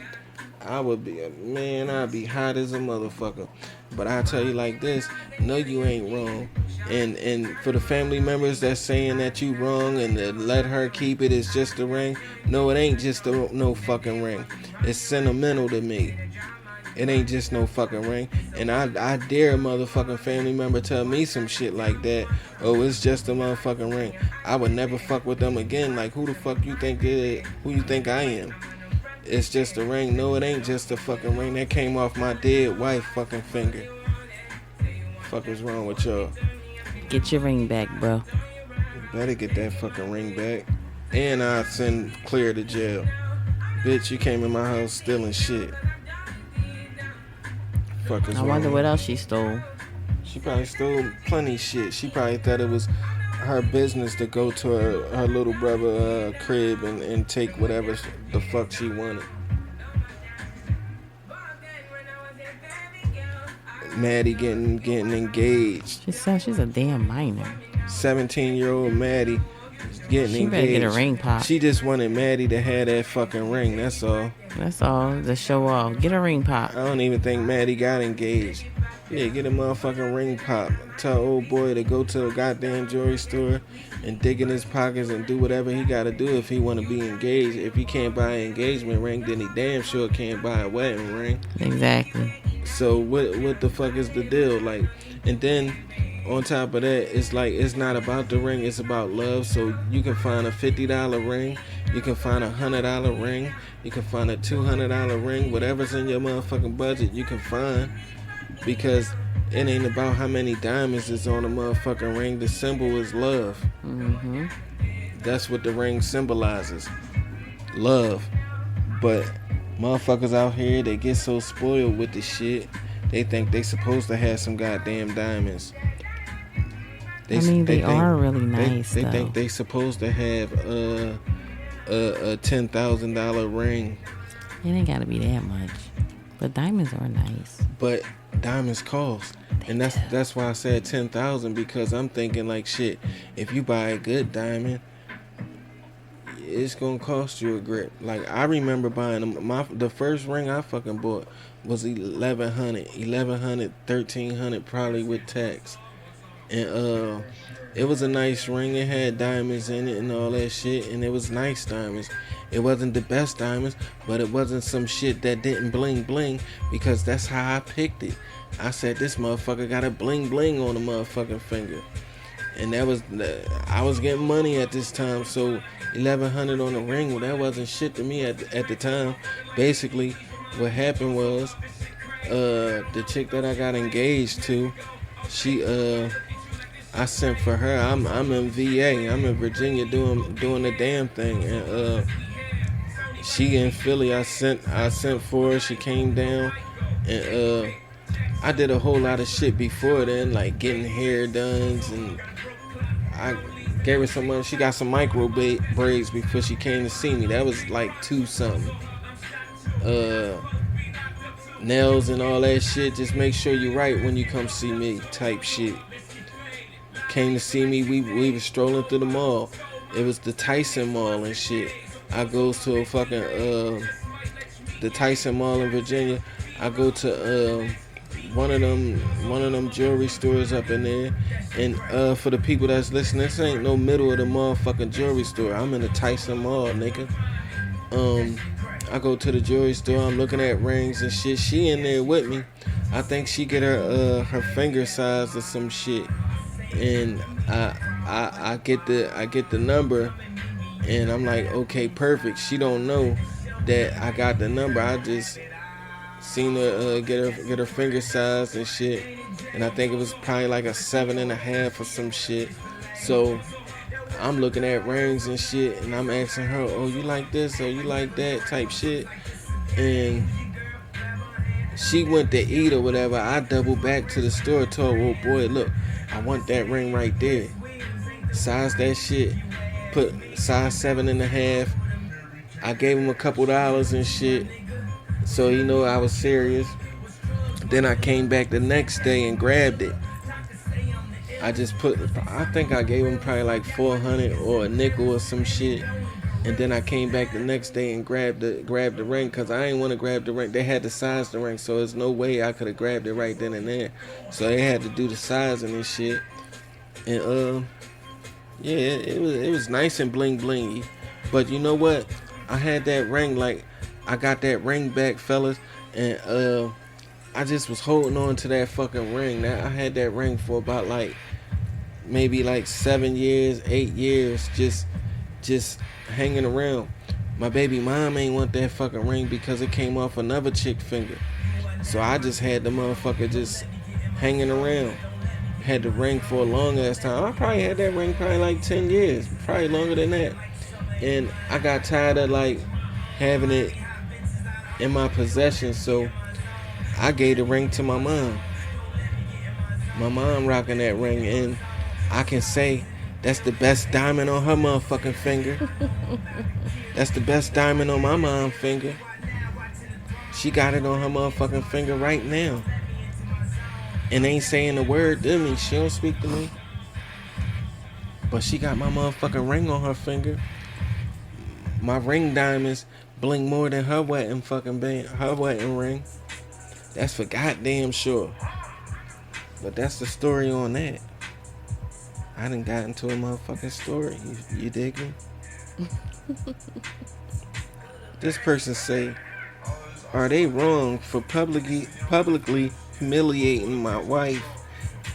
I would be, man, I'd be hot as a motherfucker. But I tell you like this, no, you ain't wrong. And for the family members that's saying that you wrong and to let her keep it, it's just a ring. No, it ain't just no fucking ring. It's sentimental to me. It ain't just no fucking ring. And I dare a motherfucking family member tell me some shit like that. Oh, it's just a motherfucking ring. I would never fuck with them again. Like, who the fuck you think it is? Who you think I am? It's just a ring. No, it ain't just a fucking ring. That came off my dead wife fucking finger. Fuck is wrong with y'all? Get your ring back, bro. Better get that fucking ring back. And I'll send Clear to jail. Bitch, you came in my house stealing shit. Fuck is I wrong? wonder what else she stole. She probably stole plenty shit. She probably thought it was her business to go to her little brother crib and take whatever the fuck she wanted. Maddie getting engaged. She's a damn minor. 17-year-old Maddie getting She better engaged. get a ring pop. She just wanted Maddie to have that fucking ring. That's all. That's all. To show off. Get a ring pop. I don't even think Maddie got engaged. Yeah, get a motherfucking ring pop. Tell old boy to go to a goddamn jewelry store and dig in his pockets and do whatever he gotta do if he wanna be engaged. If he can't buy an engagement ring, then he damn sure can't buy a wedding ring. Exactly. So what the fuck is the deal? Like, and then on top of that, it's like it's not about the ring, it's about love. So you can find a $50 ring, you can find a $100 ring, you can find a $200 ring, whatever's in your motherfucking budget, you can find. Because it ain't about how many diamonds is on a motherfucking ring. The symbol is love. Mm-hmm. That's what the ring symbolizes. Love. But motherfuckers out here, they get so spoiled with the shit, they think they supposed to have some goddamn diamonds. They are really nice, They though. think they supposed to have a $10,000 ring. It ain't gotta be that much. But diamonds are nice. But diamonds cost. And that's why I said 10,000, because I'm thinking like shit, if you buy a good diamond, it's gonna cost you a grip. Like, I remember buying the first ring I fucking bought was $1,100, $1,300 probably with tax. And it was a nice ring. It had diamonds in it and all that shit, and it was nice diamonds. It wasn't the best diamonds, but it wasn't some shit that didn't bling bling, because that's how I picked it. I said, this motherfucker got a bling bling on the motherfucking finger. And I was getting money at this time, so $1,100 on the ring, well, that wasn't shit to me at the time. Basically, what happened was, the chick that I got engaged to, she I sent for her. I'm in VA. I'm in Virginia doing the damn thing, and she in Philly. I sent for her. She came down, and I did a whole lot of shit before then, like getting hair done, and I gave her some money. She got some micro braids before she came to see me. That was like 2 something. Nails and all that shit. Just make sure you're right when you come see me, type shit. Came to see me. We was strolling through the mall. It was the Tyson Mall and shit. I goes to a fucking the Tyson Mall in Virginia. I go to one of them jewelry stores up in there. And for the people that's listening, this ain't no middle of the motherfucking jewelry store. I'm in the Tyson Mall, nigga. I go to the jewelry store. I'm looking at rings and shit. She in there with me. I think she get her finger size or some shit. And I get the number, and I'm like, okay, perfect. She don't know that I got the number. I just seen her get her finger size and shit, and I think it was probably like a 7.5 or some shit. So I'm looking at rings and shit, and I'm asking her, oh, you like this or you like that type shit, and she went to eat or whatever. I doubled back to the store, told, oh boy, look, I want that ring right there. Size that shit. Put size 7.5. I gave him a couple dollars and shit, so he know I was serious. Then I came back the next day and grabbed it. I think I gave him probably like 400 or a nickel or some shit. And then I came back the next day and grabbed the ring, because I ain't want to grab the ring. They had to size the ring, so there's no way I could have grabbed it right then and there. So they had to do the sizing and shit. And yeah, it was nice and bling blingy. But you know what? I had that ring, like, I got that ring back, fellas, and I just was holding on to that fucking ring. Now I had that ring for about like maybe like 7 years, 8 years, just hanging around. My baby mom ain't want that fucking ring because it came off another chick finger. So I just had the motherfucker just hanging around. Had the ring for a long ass time. I probably had that ring probably like 10 years, probably longer than that. And I got tired of like having it in my possession, so I gave the ring to my mom. My mom rocking that ring, and I can say that's the best diamond on her motherfucking finger. That's the best diamond on my mom's finger. She got it on her motherfucking finger right now. And ain't saying a word to me. She don't speak to me. But she got my motherfucking ring on her finger. My ring diamonds bling more than her wedding ring. That's for goddamn sure. But that's the story on that. I done got into a motherfucking story. You dig me? This person say, are they wrong for publicly humiliating my wife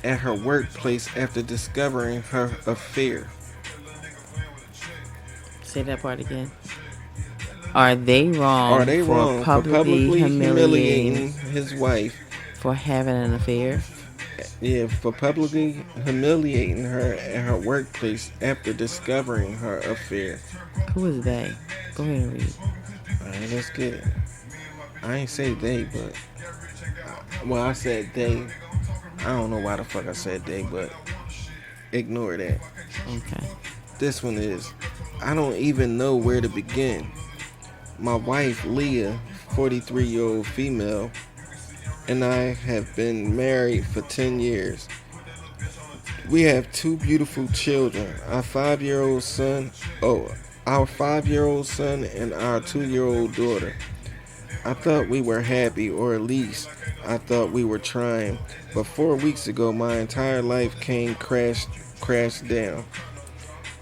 at her workplace after discovering her affair? Say that part again. Are they wrong for publicly humiliating his wife for having an affair? Yeah, for publicly humiliating her at her workplace after discovering her affair. Who is they? Go ahead and read. Alright, let's get it. I ain't say they, but well, I said they. I don't know why the fuck I said they, but ignore that. Okay. This one is, I don't even know where to begin. My wife, Leah, 43-year-old female, and I have been married for 10 years. We have 2 beautiful children, our 5-year-old son and our 2-year-old daughter. I thought we were happy, or at least I thought we were trying, but 4 weeks ago my entire life came crashed down.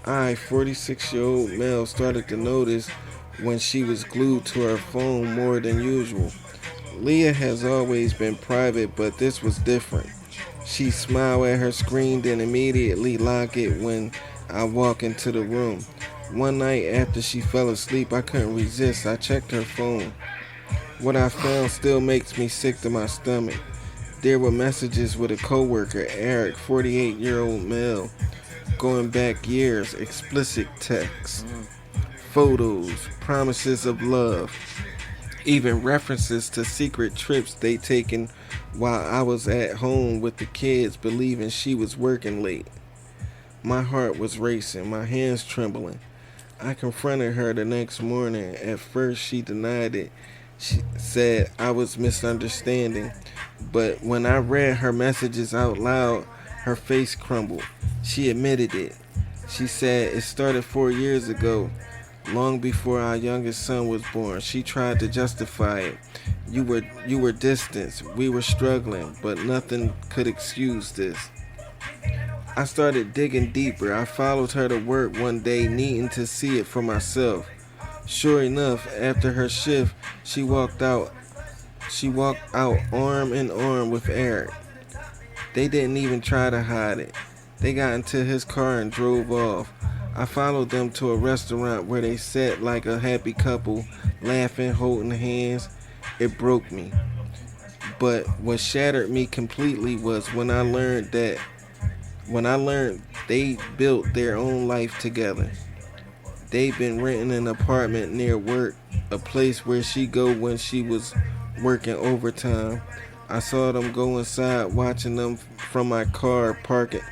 I, 46-year-old male, started to notice when she was glued to her phone more than usual. Leah has always been private, but this was different. She smiled at her screen, then immediately lock it when I walk into the room. One night after she fell asleep, I couldn't resist. I checked her phone. What I found still makes me sick to my stomach. There were messages with a coworker, Eric, 48-year-old male, going back years, explicit texts. photos, promises of love, even references to secret trips they taken while I was at home with the kids, believing she was working late. My heart was racing, my hands trembling. I confronted her the next morning. At first, she denied it. She said I was misunderstanding. But when I read her messages out loud, her face crumbled. She admitted it. She said it started 4 years ago, long before our youngest son was born. She tried to justify it. You were distant. We were struggling, but nothing could excuse this. I started digging deeper. I followed her to work one day, needing to see it for myself. Sure enough, after her shift, she walked out. She walked out arm in arm with Eric. They didn't even try to hide it. They got into his car and drove off. I followed them to a restaurant where they sat like a happy couple, laughing, holding hands. It broke me. But what shattered me completely was when I learned they built their own life together. They've been renting an apartment near work, a place where she go when she was working overtime. I saw them go inside, watching them from my car parking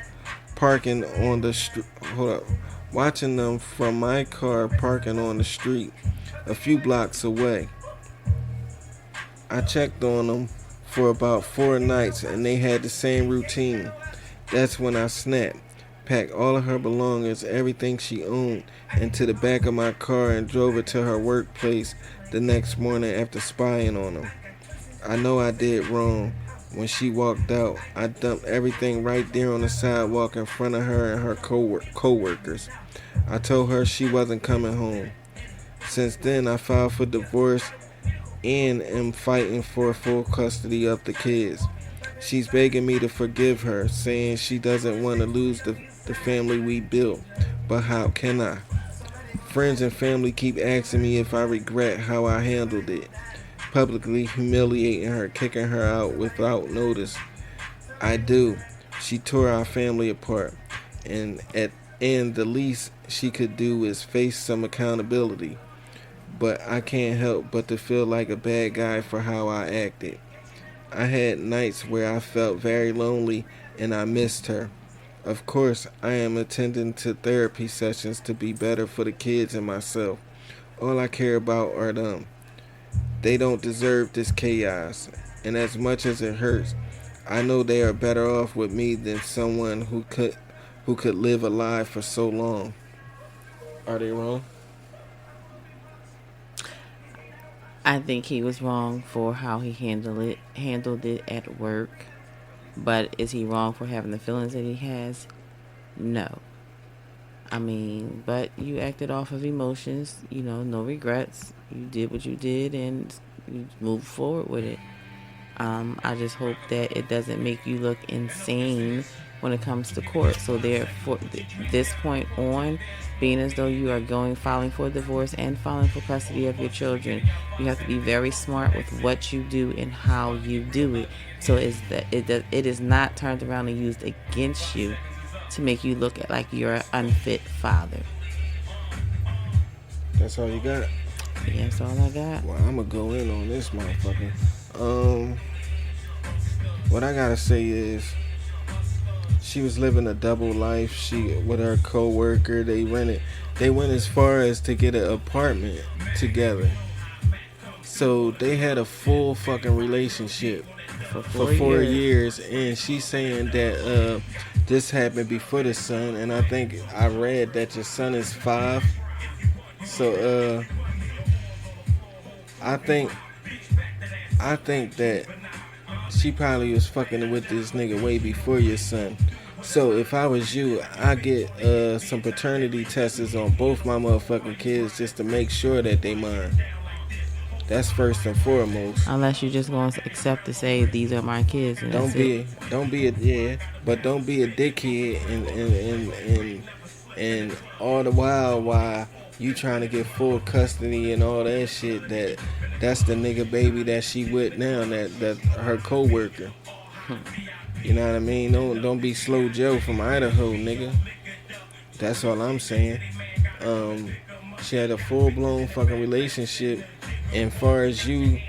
on the street. Hold up. Watching them from my car parking on the street a few blocks away. I checked on them for about 4 nights and they had the same routine. That's when I snapped, packed all of her belongings, everything she owned, into the back of my car and drove her to her workplace the next morning after spying on them. I know I did wrong. When she walked out, I dumped everything right there on the sidewalk in front of her and her co-workers. I told her she wasn't coming home. Since then, I filed for divorce and am fighting for full custody of the kids. She's begging me to forgive her, saying she doesn't want to lose the family we built. But how can I? Friends and family keep asking me if I regret how I handled it. Publicly humiliating her, kicking her out without notice. I do. She tore our family apart. And the least she could do is face some accountability. But I can't help but to feel like a bad guy for how I acted. I had nights where I felt very lonely and I missed her. Of course, I am attending to therapy sessions to be better for the kids and myself. All I care about are them. They don't deserve this chaos, and as much as it hurts, I know they are better off with me than someone who could live a lie for so long. Are they wrong? I think he was wrong for how he handled it at work. But is he wrong for having the feelings that he has? No. I mean, but you acted off of emotions, no regrets. You did what you did and you moved forward with it. I just hope that it doesn't make you look insane when it comes to court. So therefore, this point on, being as though you are filing for divorce and filing for custody of your children, you have to be very smart with what you do and how you do it. So it is not turned around and used against you to make you look like you're an unfit father. That's all you got? Yeah, that's all I got. Well, I'm going to go in on this motherfucker. What I got to say is, she was living a double life. She with her co-worker, they went as far as to get an apartment together. So they had a full fucking relationship for 4 years, and she's saying that this happened before the son, and I think I read that your son is 5. So I think that she probably was fucking with this nigga way before your son. So if I was you, I get some paternity tests on both my motherfucking kids just to make sure that they mine. That's first and foremost. Unless you just gonna accept to say these are my kids. And don't be a dickhead and all the while you trying to get full custody and all that shit. That's the nigga baby that she with now. That her co-worker. You know what I mean? Don't be Slow Joe from Idaho, nigga. That's all I'm saying. She had a full blown fucking relationship. And far as you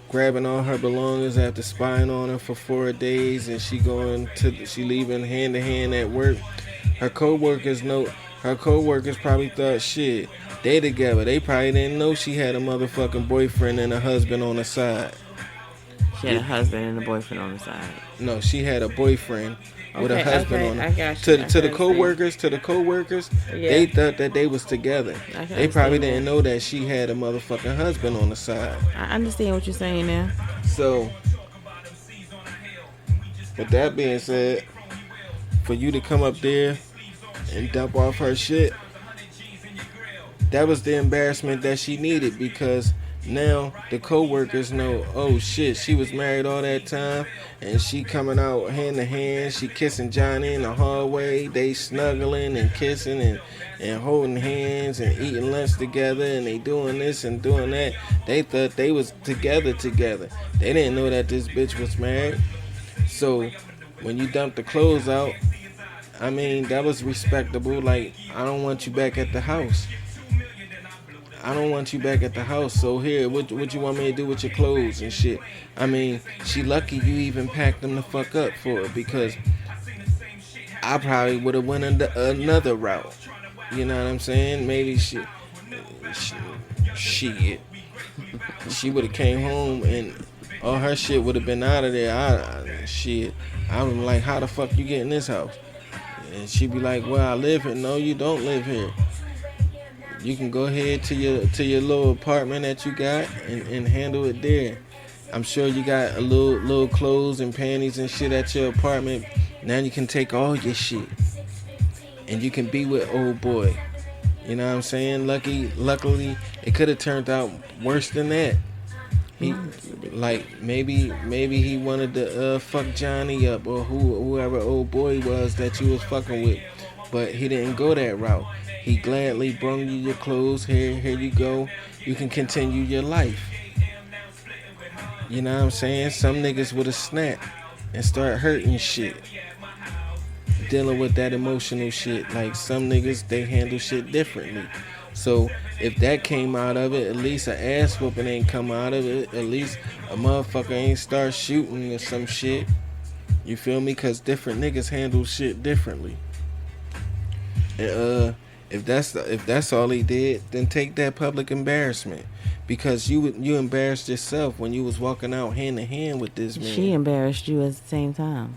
grabbing all her belongings after spying on her for 4 days, and she leaving hand to hand at work. Her coworkers probably thought, shit, they together. They probably didn't know she had a motherfucking boyfriend and a husband on the side. She had a husband and a boyfriend on the side. No, she had a boyfriend with a husband on I it. got you. To the co-workers, Yeah. they thought that they was together. They probably didn't that. know that she had a motherfucking husband on the side. I understand what you're saying now. So, with that being said, for you to come up there and dump off her shit, that was the embarrassment that she needed, because now the co-workers know, oh shit, she was married all that time and she coming out hand to hand, she kissing Johnny in the hallway, they snuggling and kissing and holding hands and eating lunch together, and they doing this and doing that. They thought they was together. They didn't know that this bitch was married. So when you dump the clothes out, I mean, that was respectable. Like, I don't want you back at the house. So here, what you want me to do with your clothes and shit? I mean, she lucky you even packed them the fuck up for her, because I probably would have went another route. You know what I'm saying? Maybe she would have came home and all her shit would have been out of there. I'm like, how the fuck you get in this house? And she'd be like, well, I live here. No, you don't live here. You can go ahead to your little apartment that you got and handle it there. I'm sure you got a little clothes and panties and shit at your apartment. Now you can take all your shit and you can be with old boy. You know what I'm saying? Luckily, it could have turned out worse than that. He, like, maybe he wanted to fuck Johnny up, or whoever old boy was that you was fucking with, but he didn't go that route. He gladly brung you your clothes. Here you go. You can continue your life. You know what I'm saying? Some niggas would have snapped and start hurting shit, dealing with that emotional shit. Like, some niggas, they handle shit differently. So if that came out of it, at least an ass whooping ain't come out of it. At least a motherfucker ain't start shooting or some shit. You feel me? Because different niggas handle shit differently. And if that's all he did, then take that public embarrassment, because you embarrassed yourself when you was walking out hand to hand with this man. She embarrassed you at the same time.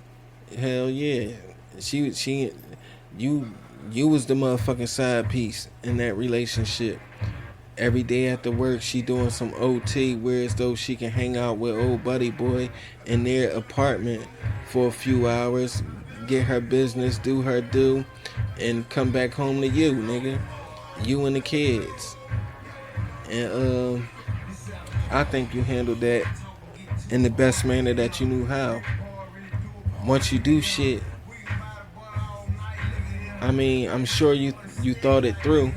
Hell yeah, you was the motherfucking side piece in that relationship. Every day after work, she doing some OT, whereas though she can hang out with old buddy boy in their apartment for a few hours, get her business, do her due, and come back home to you, nigga. You and the kids. And I think you handled that in the best manner that you knew how. Once you do shit, I mean, I'm sure you thought it through.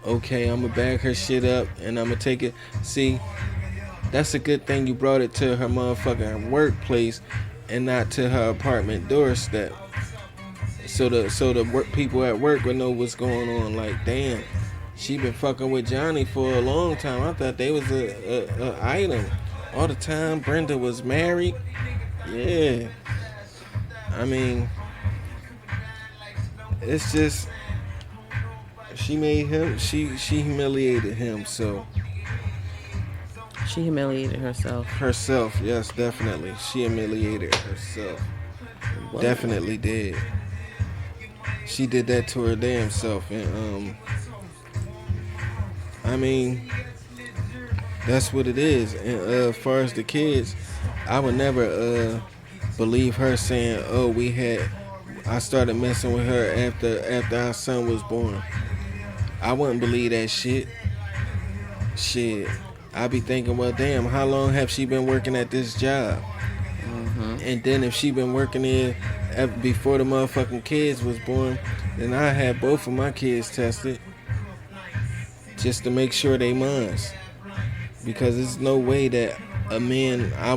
Okay, I'm gonna bag her shit up and I'm gonna take it. See, that's a good thing you brought it to her motherfucking workplace and not to her apartment doorstep. So the work people at work would know what's going on. Like, damn, she been fucking with Johnny for a long time. I thought they was a item. All the time Brenda was married. Yeah. I mean, it's just, she made him, she humiliated him, so. She humiliated herself. Herself, yes, definitely. She humiliated herself. What? Definitely did. She did that to her damn self, and I mean, that's what it is. And as far as the kids, I would never believe her saying, "Oh, I started messing with her after our son was born." I wouldn't believe that shit. Shit, I be thinking, well, damn, how long have she been working at this job? Mm-hmm. And then if she been working there before the motherfucking kids was born, then I had both of my kids tested just to make sure they mines. Because there's no way that a man, I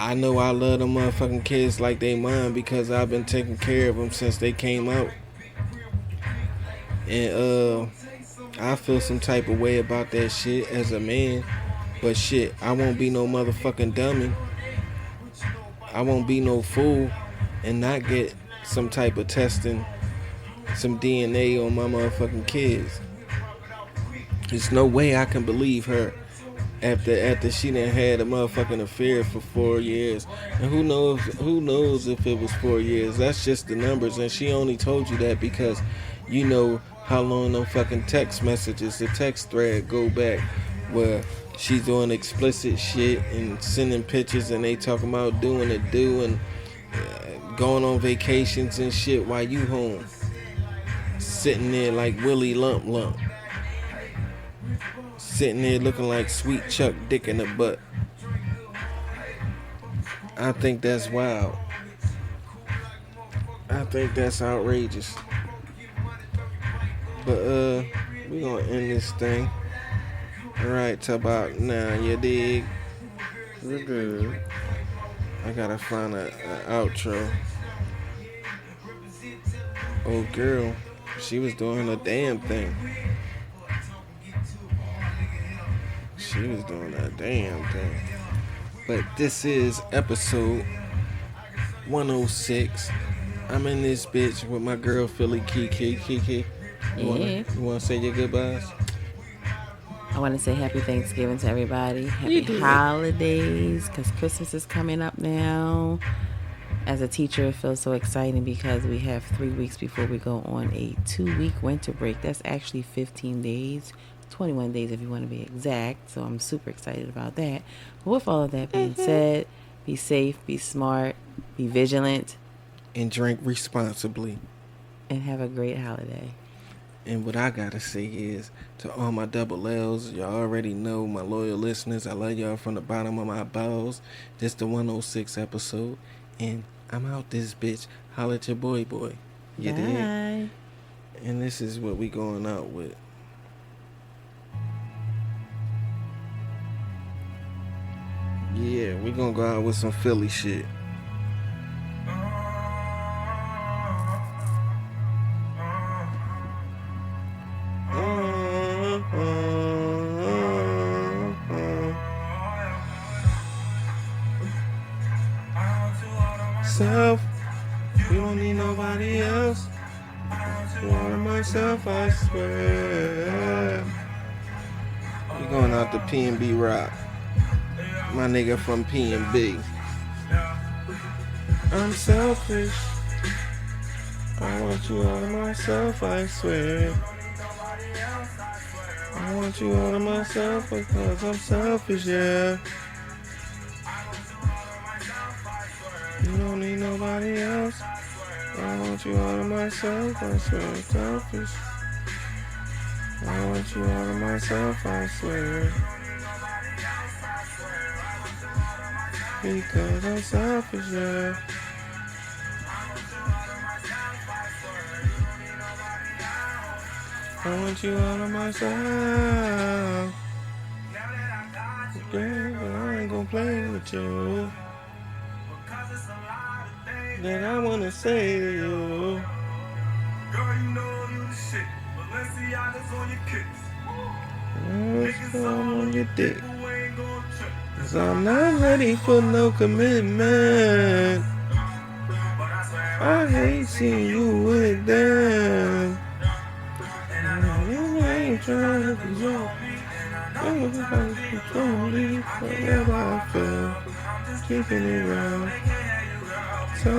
I know I love them motherfucking kids like they mine because I've been taking care of them since they came out. And I feel some type of way about that shit as a man. But shit, I won't be no motherfucking dummy. I won't be no fool and not get some type of testing, some DNA on my motherfucking kids. There's no way I can believe her after she done had a motherfucking affair for 4 years. And who knows if it was 4 years. That's just the numbers. And she only told you that because you know how long them fucking text messages, the text thread go back where she's doing explicit shit and sending pictures and they talking about doing a do and going on vacations and shit while you home. Sitting there like Willie Lump Lump. Sitting there looking like sweet Chuck Dick in the butt. I think that's wild. I think that's outrageous. But we gonna end this thing. Alright, till about now, you dig? We're good. I gotta find an outro. Oh girl, she was doing a damn thing. She was doing a damn thing. But this is episode 106. I'm in this bitch with my girl Philly Kiki. Kiki, you wanna say your goodbyes? I want to say happy Thanksgiving to everybody. Happy holidays, because Christmas is coming up now. As a teacher, it feels so exciting because we have 3 weeks before we go on a 2-week winter break. That's actually 15 days, 21 days if you want to be exact. So I'm super excited about that. But with all of that being said, be safe, be smart, be vigilant. And drink responsibly. And have a great holiday. And what I gotta say is, to all my double L's, y'all already know, my loyal listeners, I love y'all from the bottom of my bowels. This the 106 episode, and I'm out this bitch. Holla at your boy. You dig? And this is what we going out with. Yeah, we gonna go out with some Philly shit. Self, you don't need nobody else. For myself, I swear. We going out to P&B Rock. My nigga from P&B. I'm selfish. I want you all to myself, I swear. I want you all to myself because I'm selfish, yeah. You don't need nobody else. I want you all to myself, I swear. I'm selfish. I want you all to myself, I swear. Because I'm selfish, yeah. I want you all to myself. Girl, I ain't gonna play with you. That I wanna say to you. Girl, you know you the shit. Balenciaga's on your kicks. Niggas on your dick. 'Cause I'm not ready for no commitment. I hate seeing you with them. I ain't trying to be your. I'm trying to control me forever I feel. Keeping it real. So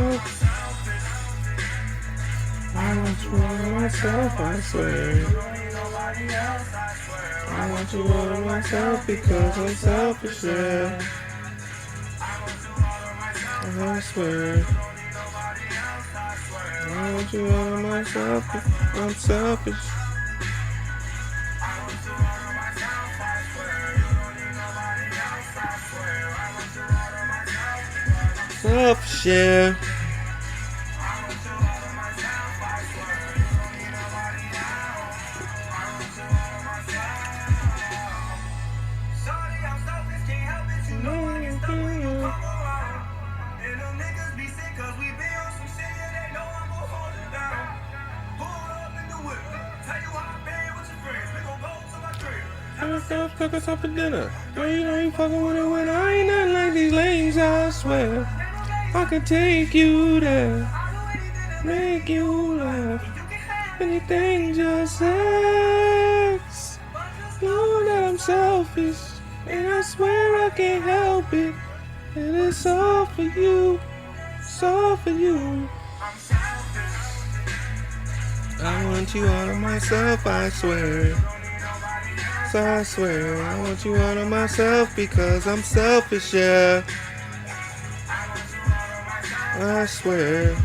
I want you all to myself, I swear. I want you all to myself because I'm selfish, yeah. I swear. I want you all to myself because I'm selfish. Selfish, yeah. Stop cooking stuff for dinner. Girl, you know you fucking with it when I ain't nothing like these lames, I swear. I can take you there, make you laugh. Anything just sex. Know that I'm selfish, and I swear I can't help it. And it's all for you, it's all for you. I want you all of myself, I swear. So I swear, I want you all of myself because I'm selfish, yeah. I swear.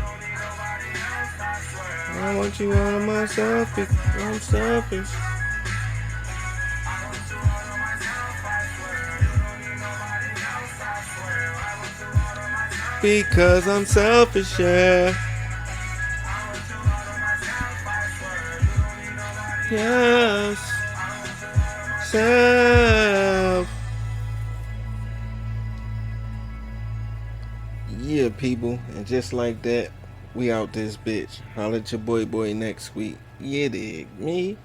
I want you all of myself because I'm selfish. Because I'm selfish, yeah. Yes. Self. Yeah, people. And just like that, we out this bitch. Holla at your boy next week. Yeah, dig me.